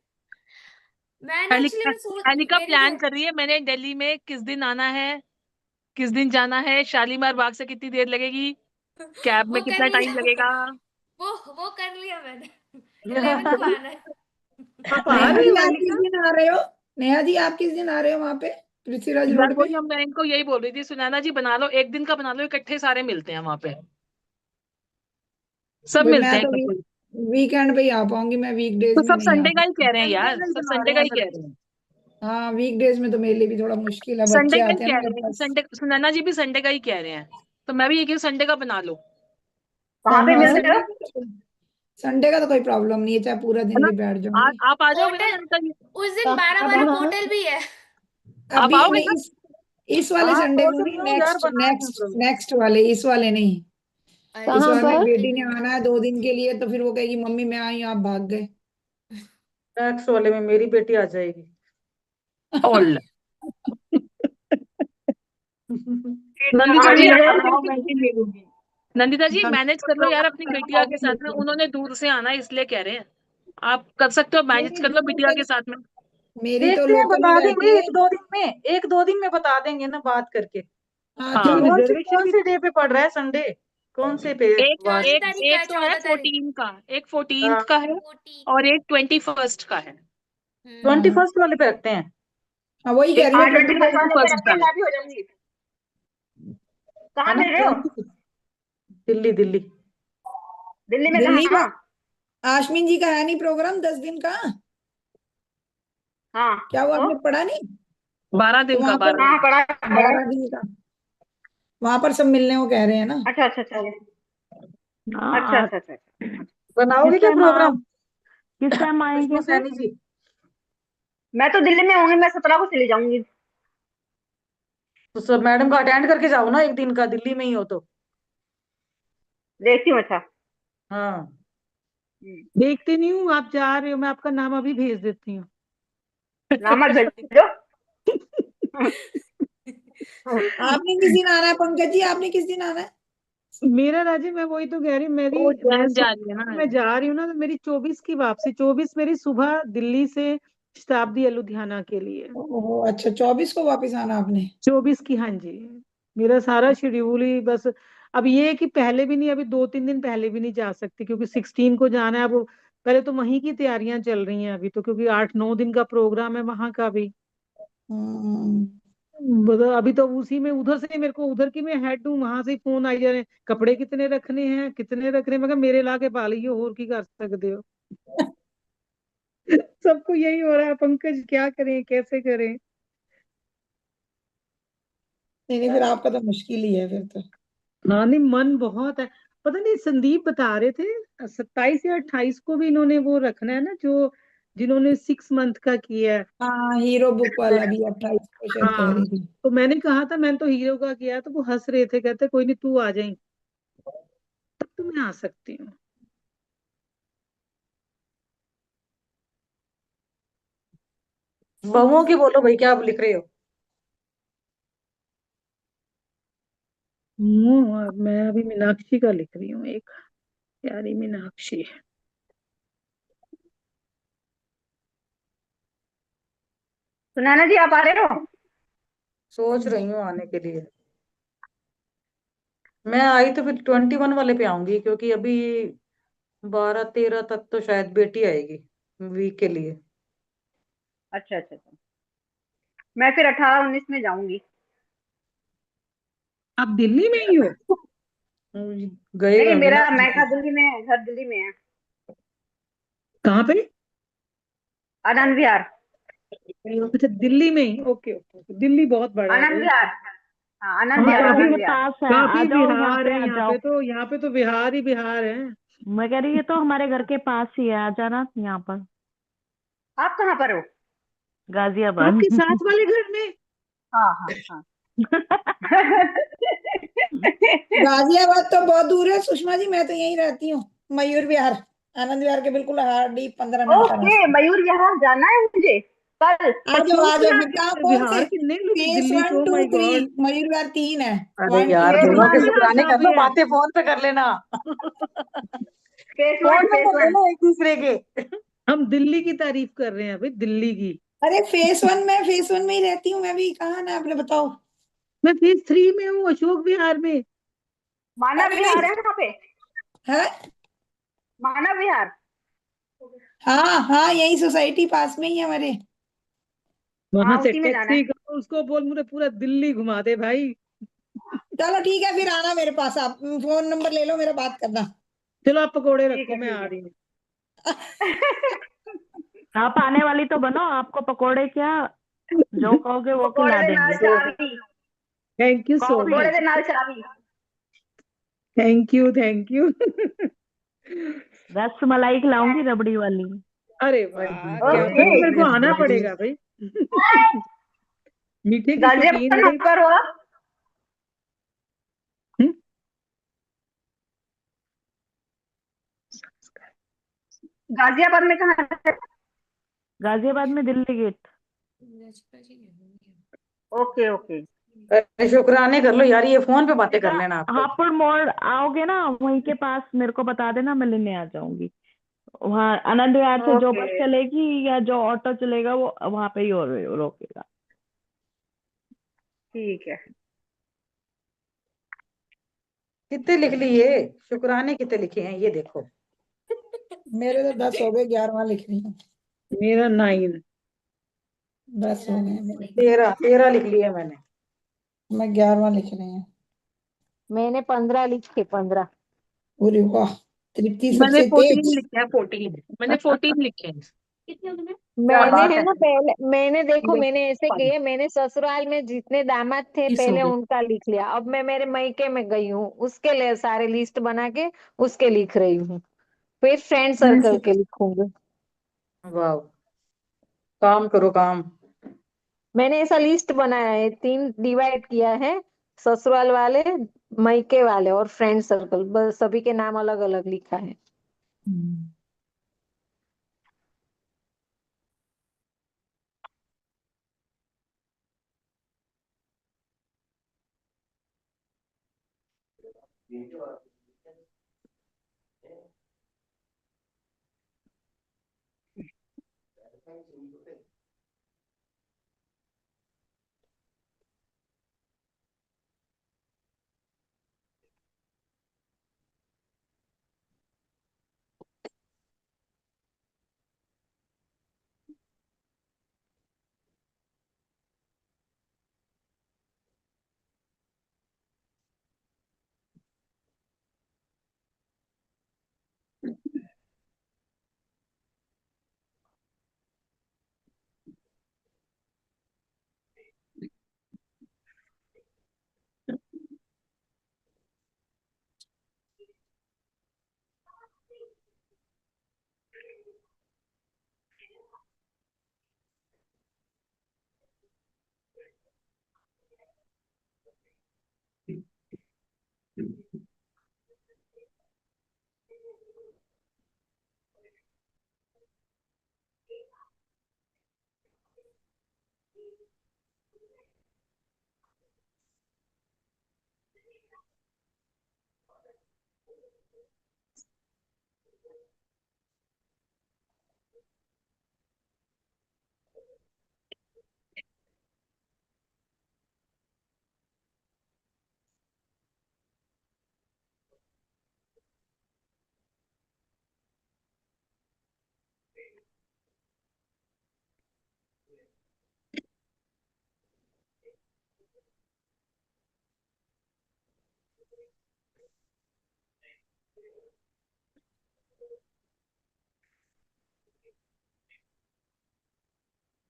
मैं ना एक्चुअली मैं सोच एनिका मेरी प्लान कर रही है, मैंने दिल्ली में किस दिन आना है, किस दिन जाना है, शालीमार बाग से कितनी देर लगेगी, कैब में वो कर कितना टाइम लिया लगेगा। वो कर लिया मैंने 11 को आना है। आप आ नेहा रही जी हो आप किस हेलिका? दिन आ रहे हो? नेहा जी आप किस दिन आ रहे हो वहां पे, पृथ्वीराज यार रोड पे? वही मैं इनको यही बोल रही थी, सुनैना जी बना लो, एक दिन का बना लो, इकट्ठे सारे मिलते हैं वहां पे, सब भाई मिलते मैं हैं तो इकट्ठे। वीकेंड पे ही आ पाऊंगी, मैं वीकडेज तो में सब नहीं आ संडे का ही पाऊंगी। कह रहे हैं यार, सब संडे का ही कह रहे हैं। हाँ वीकडेज में तो मेरे लिए भी थोड़ा मुश्किल है, संडे बच्चे का ही आते हैं ना कह मेरे रहे हैं कि पास। संडे, सुनैना जी भी संडे का ही कह रहे हैं, तो मैं भी ये संडे का बना लो। कहाँ पे हाँ मिल रहे हो? संडे का तो कोई प्रॉब्लम नहीं है, चाहे पूरा है दिन ना, भी बैठ जाऊंगी। आप आ जाओगे ना पोर्टल नंतर। उस दिन 12 वाला पोर्टल भी है। आप अभी आओगे नहीं, ना? इस वाले हाँ संडे सोच को नहीं, रही हूँ यार, नेक्स्ट बना रही हूँ नेक्स्ट program। नेक्स्ट वाले, इस वाले नहीं। इस कहाँ बार मेरी पर? बेटी ने आना है 2 दिन के लिए, तो फिर वो कहेगी मम्मी मैं आई हूँ, आप भाग गए। नेक्स्ट वाले में मेरी बेटी आ जाएगी। ऑल कहाँ नंदिता जी मिल रहे आप हो? आओ, मैं भी ले लूंगी। नंदिता जी मैनेज कर लो यार अपनी बिटिया के साथ में, उन्होंने दूर से आना है इसलिए कह रहे हैं, आप कर सकते हो, मैनेज मेरी कर लो दूर बिटिया के पर, साथ में। मेरी तो देखते हैं, लोकल ही बता रहती देंगे है। एक दो दिन में। एक दो दिन में बता देंगे ना बात करके। हाँ हाँ, चलो। कौन से डे पे पड़ रहा है संडे? कौन से पे एक वार? 14 एक तारीख का एक है, तो है 14 तारीख। 14 का, एक 14 हाँ, का है 14। और एक 21 का है। 21 वाले पे रखते हैं। हाँ वही कह एक रही हूँ, 21 वाले पे 21 रखते का हैं, है। मैं भी हो जाऊंगी। है कहाँ ना, मिल रहे हो? 20। दिल्ली दिल्ली। दिल्ली में दिल्ली में कहाँ? आशमीन जी का है नहीं प्रोग्राम 10 दिन का? हाँ क्या वो तो आपने पढ़ा नहीं? 12 तो दिन का, वहां पर 12 हाँ दिन। पढ़ा है। 12 दिन का, वहां पर सब मिलने को कह रहे हैं ना। अच्छा अच्छा अच्छा अच्छा हाँ, अच्छा अच्छा अच्छा। बनाओगे किस क्या टाइम प्रोग्राम? किस टाइम आएंगे खुशबू फिर? सैनी जी। मैं तो दिल्ली में होंगी, मैं 17 को चली जाऊंगी। तो सब मैडम का अटेंड करके जाओ ना, एक दिन का दिल्ली में ही हो तो। देखती हूँ। अच्छा। हाँ देखती नहीं हूँ, आप जा रहे हो, मैं आपका नाम अभी भेज देती हूँ। नाम मत भेजो। आपने किस दिन आना है पंकज जी, आपने किस दिन आना है? मेरा राजे, मैं वही तो कह रही हूँ, मेरी वो मैं जैन जा रही है ना। मैं जा रही हूँ ना, तो मेरी 24 की वापसी, 24 मेरी सुबह दिल्ली से शताब्दी लुधियाना के लिए, ओह अच्छा, 24 को वापस आना आपने? 24 की, हाँ जी। मेरा सारा शेड्यूल ही बस, अब ये है कि पहले भी नहीं, अभी 2-3 दिन पहले भी नहीं जा सकती, क्योंकि 16 को जाना है। अब पहले तो वहीं की तैयारियां चल रही हैं अभी तो, क्योंकि 8-9 दिन का प्रोग्राम है वहां का भी। हम्म, अभी तो उसी में, उधर से मेरे को, उधर की मैं हेड हूँ, वहां से ही फोन आई जा रहे हैं, कपड़े कितने रखने हैं, कितने रखने हैं। मैं कहा मेरे ला के पा लियो, और की कर सकते हो। सबको यही हो रहा है, पंकज क्या करें, कैसे करें। नहीं नहीं, फिर आपका तो मुश्किल ही है फिर तो। हाँ नहीं, मन बहुत है। पता नहीं, संदीप बता रहे थे 27 या 28 को भी इन्होंने वो रखना है ना, जो जिन्होंने 6 मंथ का किया है। हाँ हीरो बुक वाला भी 28 को शायद कह हाँ, रही थी। तो मैंने कहा था, मैंने तो हीरो का किया, तो वो हंस रहे थे, कहते कोई नहीं तू आ जाए, तब तो मैं आ सकती हूँ। बहुओं की बोलो भाई, क्या लिख रहे हो? और मैं अभी मीनाक्षी का लिख रही हूँ, एक प्यारी मीनाक्षी। सुनैना जी आप आ रहे हो? सोच रही हूँ आने के लिए। मैं आई तो फिर 21 वाले पे आऊंगी, क्योंकि अभी 12-13 तक तो शायद बेटी आएगी वीक के लिए। अच्छा अच्छा अच्छा। मैं फिर 18-19 में जाऊंगी। आप दिल्ली में ही हो? गए नहीं, होंगे ना मेरा अपने मैका को। दिल्ली में है, घर दिल्ली में है। कहाँ पे? आनंद विहार। अच्छा, दिल्ली में ही। ओके ओके, दिल्ली बहुत बड़ा है आनंद भाई। विहार। हाँ, आनंद हाँ, विहार, काफी आनंद विहार। पास है, आ काफी जाओ यहाँ बिहार पे, है आ यहाँ जाओ। पे तो, यहाँ पे तो बिहार ही बिहार है। मैं कह रही, ये तो हमारे घर के पास ही है, आ जाना यहाँ पर, आप कहाँ पर हो? गाजियाबाद। आपके साथ वाले घर में? हाँ हाँ हाँ। गाजियाबाद तो बहुत दूर है सुषमा जी, मैं तो यहीं रहती हूँ, मयूर विहार, आनंद विहार के बिल्कुल हार्डली 15 मिनट का ओके, रास्ता। मयूर विहार जाना है मुझे कल। आ जाओ फिर, कहाँ कौन से बिहार कितने लोग फेस दिल्ली 1 से? ओ 2 माय 3 गॉड। मयूर विहार 3 है। अरे 1 यार, 2 दोनों 3 के फेस शुक्राने कर लो, बातें फोन पे कर लेना। फोन फेस नंबर ले वन। लो एक दूसरे के। हम दिल्ली की तारीफ कर रहे हैं भाई, दिल्ली की। अरे फेस 1 में ही रहती हूँ मैं भी। कहाँ ना आपने बताओ। मैं फेज 3 में हूँ, अशोक विहार में। मानव अरे विहार है नहीं वहाँ पे। है। मानव विहार। हाँ हाँ, यही सोसाइटी पास में ही है हमारे। वहां हाँ, से उसी में जाना टैक्सी है। करो, उसको बोल मुझे पूरा दिल्ली घुमा दे भाई। चलो ठीक है, फिर आना मेरे पास, आप फोन नंबर ले लो मेरा, बात करना। चलो आप पकोड़े ठीक रखो, है, मैं ठीक आ है। रही हूँ। आप आने वाली तो बनो, आपको पकोड़े क्या, जो कहोगे वो पकौड़े खिला दे नाल देंगे। चावी। Thank you so coffee. पकौड़े मच। दे नाल चावी। Thank you, thank you. रस मलाई खिलाऊंगी, रबड़ी वाली। अरे वाह, क्या ओके। फिर तो मेरे को आना पड़ेगा भाई। मीठे की शौकीन गाजियाबाद है। में पर हो आप? हम्म? गाजियाबाद में कहाँ है? गाजियाबाद में दिल्ली गेट। Okay okay. अरे शुक्राने कर लो यार, ये फोन पे बातें कर लेना आप तो। हापुड़ मोड़ आओगे ना, वहीं के पास मेरे को बता देना, मैं लेने आ जाऊंगी। वहाँ आनंद विहार से जो ओके, बस चलेगी या जो ऑटो चलेगा वो वहां पे ही रोकेगा। ठीक है। कितने लिख लिए शुक्राने, कितने लिखे हैं ये देखो। मेरे तो 10 हो गए, 11वां लिख रही हूँ। मेरा 9। 10 हो गए मेरे। 13 लिख लिए मैंने। मैं 11वां लिख रही हूँ। मैंने 15 लिखे, 15। अरे वाह, तृप्ति मैंने सबसे 14 तेज। लिखे हैं, 14 मैंने 14 लिखे हैं। कितने हो गए? क्या मैंने बात है है। ना, पहले मैंने देखो, ये मैंने ऐसे 5 किए, मैंने ससुराल में जितने दामाद थे 30 हो पहले गए। उनका लिख लिया। अब मैं मेरे मायके में गई हूँ, उसके लिए सारे लिस्ट बना के उसके लिख रही हूँ। फिर फ्रेंड सर्कल के लिखूंगी। वाह, काम करो काम। मैंने ऐसा लिस्ट बनाया है, 3 डिवाइड किया है। ससुराल वाले, मायके वाले और फ्रेंड सर्कल, बस सभी के नाम अलग अलग लिखा है।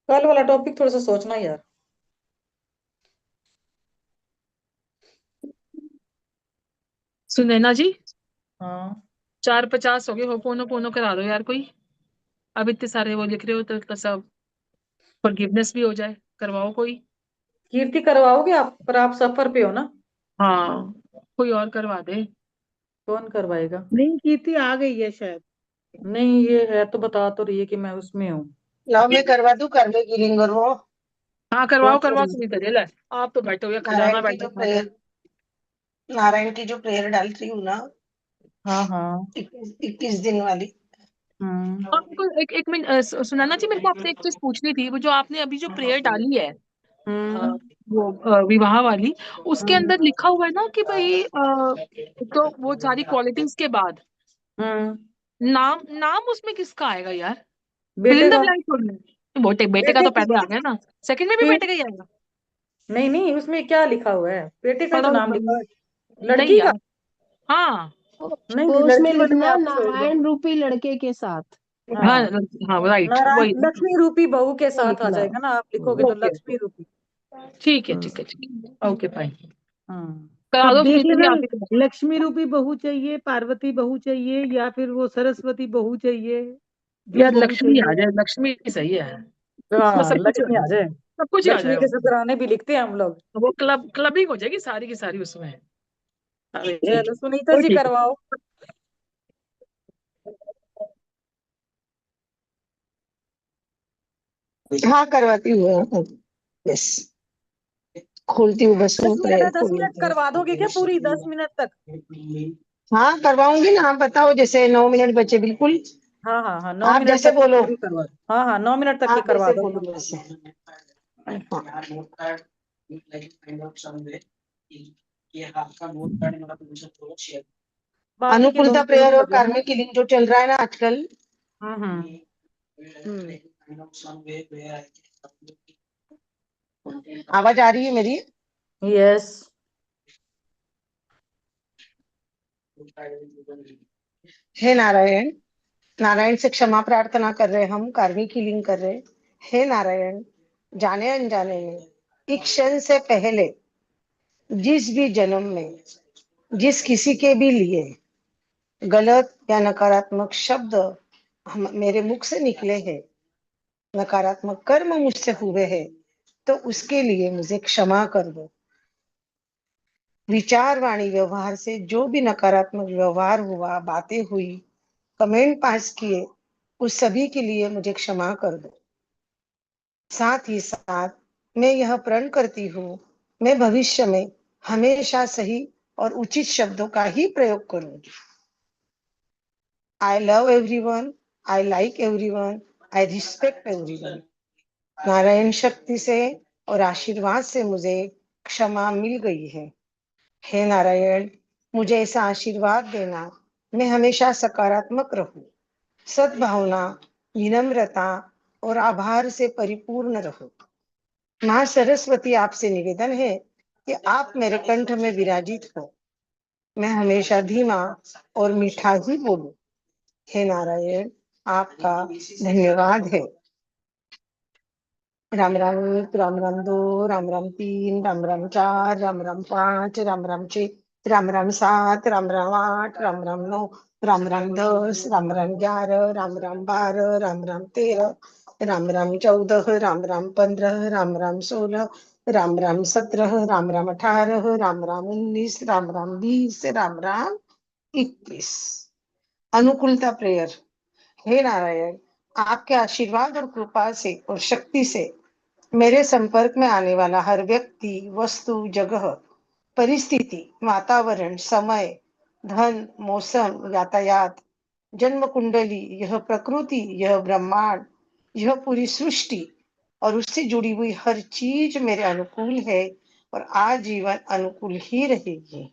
कल वाला टॉपिक थोड़ा सा सोचना यार। सुनैना जी, हाँ 4:50 हो गए, हो पोनो पोनो करा दो यार कोई। अब इतने सारे वो लिख रहे हो तो सब फॉरगिवनेस भी हो जाए, करवाओ कोई। कीर्ति करवाओगे आप? पर आप सफर पे हो ना। हाँ, कोई और करवा दे। कौन करवाएगा? नहीं, कीर्ति आ गई है शायद। नहीं, ये है तो बता तो रही है कि मैं उसमें हूँ। लाओ मैं करवा दूं करने की रिंग, और वो हाँ, करवाओ करवाओ, सुनी करिए। ले, आप तो बैठे हो या खजाना नारायण की बैठा जो था। प्रेयर नारायण की जो प्रेयर डालती हूँ ना, हाँ हाँ 21 दिन वाली। आपको एक मिनट सुनैना जी, मेरे को आपसे एक चीज पूछनी थी। वो जो आपने अभी जो प्रेयर डाली है, वो विवाह वाली, उसके अंदर लिखा हुआ है ना कि भाई तो वो सारी क्वालिटीज के बाद नाम नाम उसमें किसका आएगा यार? बेटे फिलिंग द का। ब्लैंक छोड़ना है। बेटे का बेटे तो की। पहले आ गया ना, सेकंड में भी फिर बेटे का ही आएगा। नहीं नहीं, उसमें क्या लिखा हुआ है? बेटे का ही तो पता नाम लिखा नहीं है। नहीं लड़की का? यार। हाँ नहीं वो नहीं, उसमें लड़की वाले में लिखना आपस होगा। नारायण रूपी लड़के के साथ, हाँ हाँ, हाँ, राइट, नारायण वही। लक्ष्मी रूपी बहू के वो साथ आ लिखना। जाएगा ना, आप लिखोगे तो ओके, लक्ष्मी रूपी। ठीक है ठीक है ठीक है, ओके फाइन। करा तब दो देख सुनीता जी, लेना, आप ही करा लक्ष्मी रूपी बहू चाहिए, पार्वती बहू चाहिए, या फिर वो सरस्वती बहू चाहिए, दो। जो यार बहू लक्ष्मी आ चाहिए। जाए, लक्ष्मी सही है। बस हाँ सब कुछ ही आ लक्ष्मी आ जाएगा, जाए। सब कुछ ही आ लक्ष्मी जाएगा। के शुक्राने भी लिखते हैं हम लोग। वो क्लबिंग हो जाएगी सारी की सारी उसमें। अरे ठीक चलो है, सुनीता कोई जी ठीक करवाओ। हाँ करवाती हूँ, बस खोलती हूँ, बस वो 10 मिनट प्रेयर है, 10 मिनट खोल करवा दोगे क्या पूरी 10 मिनट तक? हाँ करवाऊंगी ना, आप बताओ, जैसे 9 मिनट बचे बिल्कुल। हाँ हाँ हाँ, 9 आप मिनट जैसे तक की बोलो, पूरी करवा दो। हाँ हाँ, 9 मिनट तक की आप करवा जैसे दो। बोलो वैसे। बाकी के अनुकूलता लोग जरूर प्रेयर और कर लेना। कार्मिक हीलिंग जो चल रहा है ना आजकल। हम्म। आवाज आ रही है मेरी? यस। हे नारायण, नारायण से क्षमा प्रार्थना कर रहे, हम कार्मिक हीलिंग कर रहे। हे नारायण, जाने अनजाने में एक क्षण से पहले जिस भी जन्म में जिस किसी के भी लिए गलत या नकारात्मक शब्द मेरे मुख से निकले हैं, नकारात्मक कर्म मुझसे हुए हैं, तो उसके लिए मुझे क्षमा कर दो। विचार वाणी व्यवहार से जो भी नकारात्मक व्यवहार हुआ, बातें हुई, कमेंट पास किए, उस सभी के लिए मुझे क्षमा कर दो। साथ ही साथ मैं यह प्रण करती हूँ, मैं भविष्य में हमेशा सही और उचित शब्दों का ही प्रयोग करूंगी। I love everyone, I like everyone, I respect everyone. Narayan शक्ति से और आशीर्वाद से मुझे क्षमा मिल गई है। हे नारायण, मुझे ऐसा आशीर्वाद देना, मैं हमेशा सकारात्मक रहूं, सद्भावना, विनम्रता और आभार से परिपूर्ण रहूं। माँ सरस्वती, आपसे निवेदन है कि आप मेरे कंठ में विराजित हो, मैं हमेशा धीमा और मीठा ही बोलूं। हे नारायण, आपका धन्यवाद है। राम राम 1, राम राम 2, राम राम 3, राम राम 4, राम राम 5, राम राम 6, राम राम 7, राम राम 8, राम राम 9, राम राम 10, राम राम 11, राम राम 12, राम राम 13, राम राम 14, राम राम 15, राम राम 16, राम राम 17, राम राम 18, राम राम 19, राम राम 20, राम राम 21। अनुकूलता प्रेयर। हे नारायण, आपके आशीर्वाद और कृपा से और शक्ति से मेरे संपर्क में आने वाला हर व्यक्ति, वस्तु, जगह, परिस्थिति, वातावरण, समय, धन, मौसम, यातायात, जन्म कुंडली, यह प्रकृति, यह ब्रह्मांड, यह पूरी सृष्टि और उससे जुड़ी हुई हर चीज मेरे अनुकूल है और आजीवन अनुकूल ही रहेगी।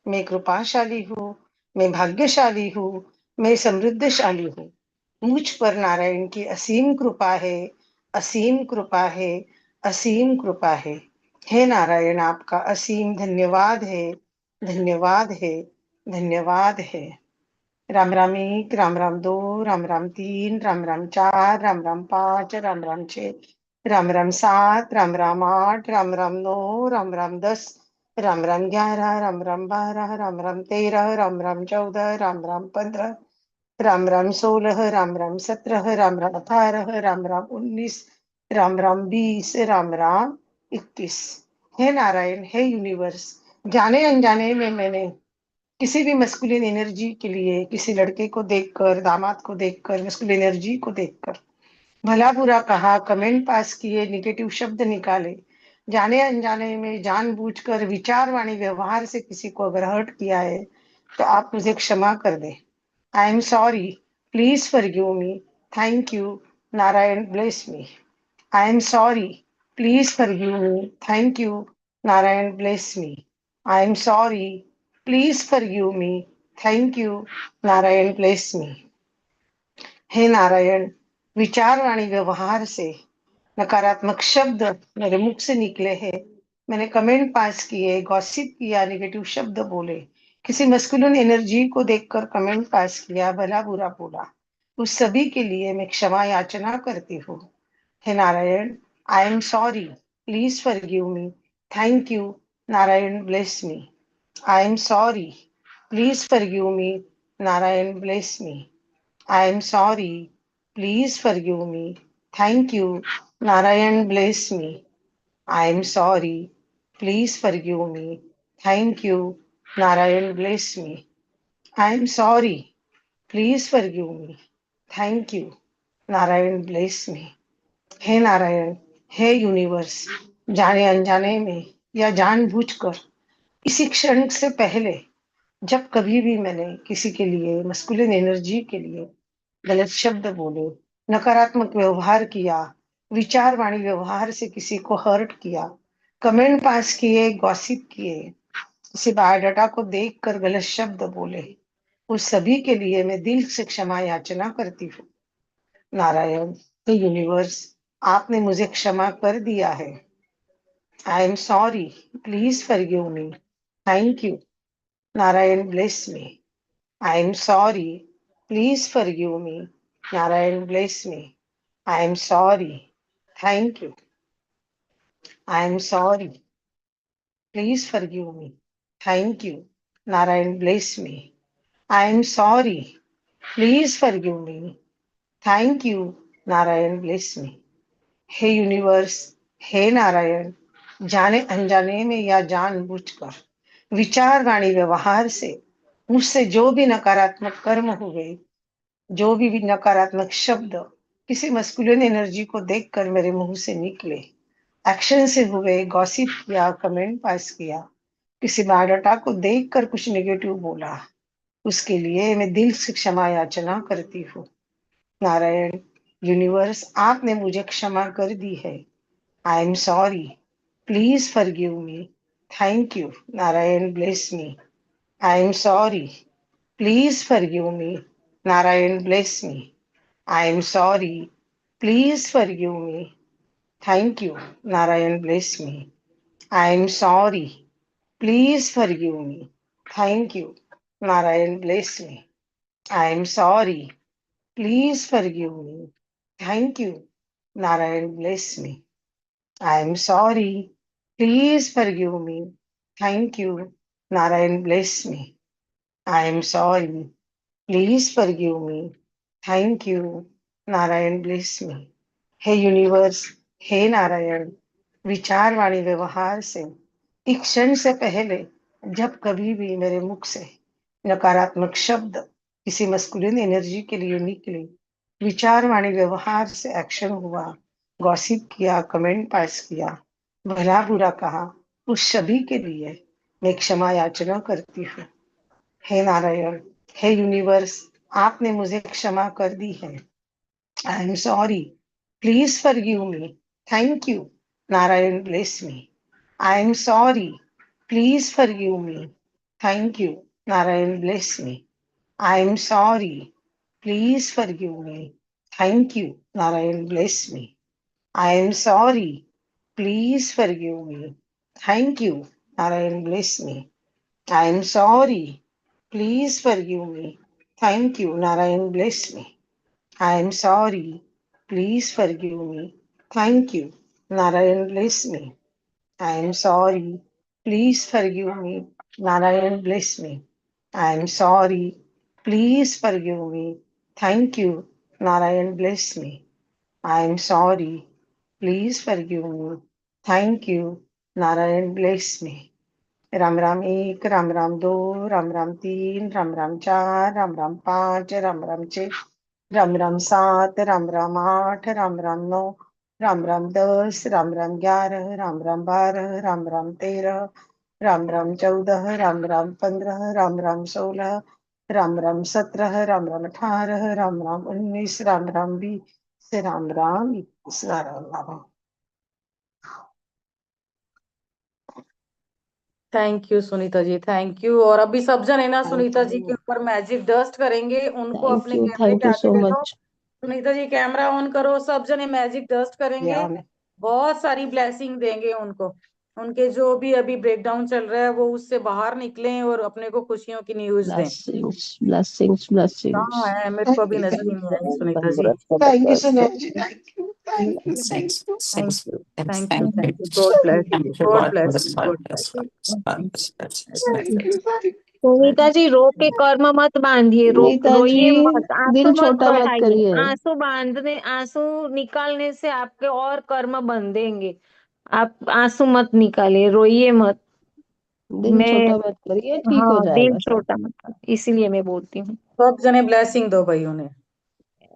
मैं कृपाशाली हूँ, मैं भाग्यशाली हूँ, मैं समृद्धशाली हूँ। मुझ पर नारायण की असीम कृपा है, असीम कृपा है, असीम कृपा है। हे नारायण, आपका असीम धन्यवाद है, धन्यवाद है, धन्यवाद है। राम राम 1, राम राम 2, राम राम 3, राम राम 4, राम राम 5, राम राम 6, राम राम 7, राम राम 8, राम राम 9, राम राम 10, राम राम 11, राम राम 12, राम राम 13, राम राम 14, राम राम 15, राम राम 16, राम राम 17, राम राम 18, राम राम 19, राम राम 20, राम राम 21। हे नारायण, हे यूनिवर्स, जाने अनजाने में मैंने किसी भी मस्कुलिन एनर्जी के लिए, किसी लड़के को देखकर, दामाद को देखकर, मस्कुलिन एनर्जी को देखकर भला बुरा कहा, कमेंट पास किए, निगेटिव शब्द निकाले, जाने अनजाने में जानबूझकर विचारवाणी व्यवहार से किसी को अगर हर्ट किया है तो आप मुझे क्षमा कर दें। I am sorry, please forgive me, thank you, Narayan bless me. I am sorry, please forgive me, thank you, Narayan bless me. I am sorry, please forgive me, thank you, Narayan bless me. हे नारायण, विचारवाणी व्यवहार से नकारात्मक शब्द मेरे मुख से निकले हैं, मैंने कमेंट पास किए, गॉसिप किया, नेगेटिव शब्द बोले, किसी मस्कुलिन एनर्जी को देखकर कमेंट पास किया, भला बुरा बोला, उस सभी के लिए मैं क्षमा याचना करती हूँ। हे Narayan, I am sorry, please forgive me, thank you, Narayan bless me. I am sorry, please forgive me, Narayan bless me. I am sorry. Please forgive me. Thank you. Narayan bless me. I am sorry. Please forgive me. Thank you. Narayan bless me. I am sorry. Please forgive me. Thank you. Narayan bless me. हे नारायण, हे यूनिवर्स, जाने अनजाने में या जानबूझकर इसी क्षण से पहले जब कभी भी मैंने किसी के लिए, मस्कुलिन एनर्जी के लिए गलत शब्द बोले, नकारात्मक व्यवहार किया, विचारवाणी व्यवहार से किसी को हर्ट किया, कमेंट पास किए, गॉसिप किए, किसी बायोडाटा को देखकर गलत शब्द बोले, उस सभी के लिए मैं दिल से क्षमा याचना करती हूँ। नारायण, तो यूनिवर्स, आपने मुझे क्षमा कर दिया है। आई am sorry, please forgive me, thank you, Narayan bless me. I am sorry. Please forgive me. Narayan bless me. I am sorry. Thank you. I am sorry. Please forgive me. Thank you. Narayan bless me. I am sorry. Please forgive me. Thank you. Narayan bless me. हे यूनिवर्स, हे नारायण, जाने अनजाने में या जानबूझकर विचारवाणी व्यवहार से मुझसे जो भी नकारात्मक कर्म हुए, जो भी नकारात्मक शब्द किसी मस्कुलिन एनर्जी को देखकर मेरे मुंह से निकले, एक्शन से हुए, गॉसिप किया, कमेंट पास किया, किसी बायोडाटा को देखकर कुछ नेगेटिव बोला, उसके लिए मैं दिल से क्षमा याचना करती हूँ। नारायण, यूनिवर्स, आपने मुझे क्षमा कर दी है। आई am sorry, please forgive me, thank you, Narayan bless me. I am sorry, please forgive me, Narayan bless me. I am sorry. Please forgive me. Thank you. Narayan bless me. I am sorry. Please forgive me. Thank you. Narayan bless me. I am sorry. Please forgive me. Thank you. Narayan bless me. I am sorry. Please forgive me. Thank you. Narayan bless me. I am sorry. Please forgive me. Thank you. Narayan bless me. हे यूनिवर्स, हे नारायण, विचारवाणी व्यवहार से एक क्षण से पहले जब कभी भी मेरे मुख से नकारात्मक शब्द किसी मस्कुलिन एनर्जी के लिए निकले, विचारवाणी व्यवहार से एक्शन हुआ, गॉसिप किया, कमेंट पास किया, भला बुरा कहा, उस सभी के लिए मैं क्षमा याचना करती हूँ। हे नारायण, हे यूनिवर्स, आपने मुझे क्षमा कर दी है। आई am sorry, please forgive me, thank you, Narayan bless me. I am sorry, please forgive me, thank you, Narayan bless me. I am sorry, please forgive me, thank you, Narayan bless me. I am sorry, please forgive me, thank you, Narayan bless me. I am sorry, please forgive me. Thank you, Narayan bless me. I am sorry. Please forgive me. Thank you. Narayan bless me. I am sorry. Please forgive me. Narayan bless me. I am sorry. Please forgive me. Thank you. Narayan bless me. I am sorry. Please forgive me. Thank you. Narayan bless me. Ram Ram 1, Ram Ram 2, Ram Ram 3, Ram Ram 4, Ram Ram 5, Ram Ram 6, Ram Ram 7, Ram Ram 8, Ram Ram 9, Ram Ram 10, Ram Ram 11, Ram Ram 12, Ram Ram 13, Ram Ram 14, Ram Ram 15, Ram Ram 16, Ram Ram 17, Ram Ram 18, Ram Ram 19, Ram Ram 20, Ram Ram 21, Ram Ram. Thank you Sunita ji, thank you. और अभी सब जन है ना सुनीता जी के ऊपर मैजिक डस्ट करेंगे, उनको अपने कैमरे पे थैंक यू आके सो ले लो। Much. Sunita ji camera on करो, सब जने मैजिक डस्ट करेंगे, Yeah. बहुत सारी ब्लेसिंग देंगे उनको। उनके जो भी अभी ब्रेकडाउन चल रहा है वो उससे बाहर निकलें और अपने को खुशियों की न्यूज दें। Blessings blessings blessings. कहाँ है, मेरे को अभी नजर ही नहीं आई Sunita ji. Thank you, Sunil. Thank you. Thank you. Thank you, thank you, thank you. God bless you, god bless you, god bless you. Sunita ji रो के कर्म मत बांधिए, नीता रोइए जी मत, आंसू दिल मत छोटा मत बहाइए। करिए। आंसू निकालने से आपके और कर्म बंधेंगे। आप आंसू मत निकालिए, रोइए मत। दिल मैं छोटा मत करिए, ठीक हो हाँ, दिल जाएगा सब। छोटा मत कर, इसीलिए मैं बोलती हूँ। सब जने ब्लेसिंग दो भाई उन्हें।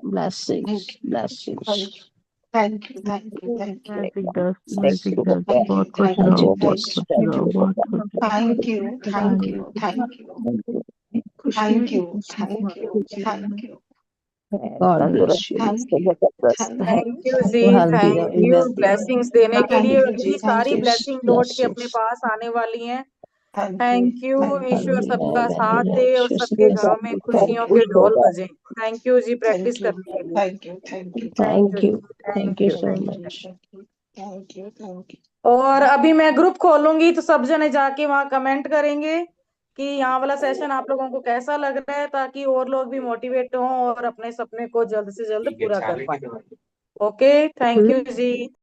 Blessings blessings. Thank you. Thank you. Thank you. Magic dust, Thank magic you. Dust, Thank बहुत you. खुश Thank रहो, you. बहुत Thank खुश you. रहो, बहुत खुश रहो। Thank you. Thank you. Thank you. Thank you. Thank you. Thank you. God bless तंदुरुस्त यू। Thank you. जबरदस्त है। थैंक यू जी, हेल्दी थैंक रहो, यू वेल्दी रहो। ब्लेसिंग्स देने के लिए। Thank और you, ये Ji. Thank सारी you. ब्लेसिंग लौट के अपने पास आने वाली हैं। Thank you. Thank you. Thank you. Ishwar healthy सबका रहे, साथ वेल्दी दे रहे, और ईश्वर सबके सबके घरों साथ में हो। खुशियों के ढोल बजे। थैंक यू जी प्रैक्टिस Thank you. करने के लिए। Thank you. Thank you. Thank you, thank thank you you, so thank you. Much. Thank you. Thank you. और अभी मैं ग्रुप खोलूंगी तो सब जने जाके वहां कमेंट करेंगे कि यहाँ वाला सेशन आप लोगों को कैसा लग रहा है, ताकि और लोग भी मोटिवेट हों और अपने सपने को जल्द से जल्द पूरा कर पाए। Okay, thank you ji.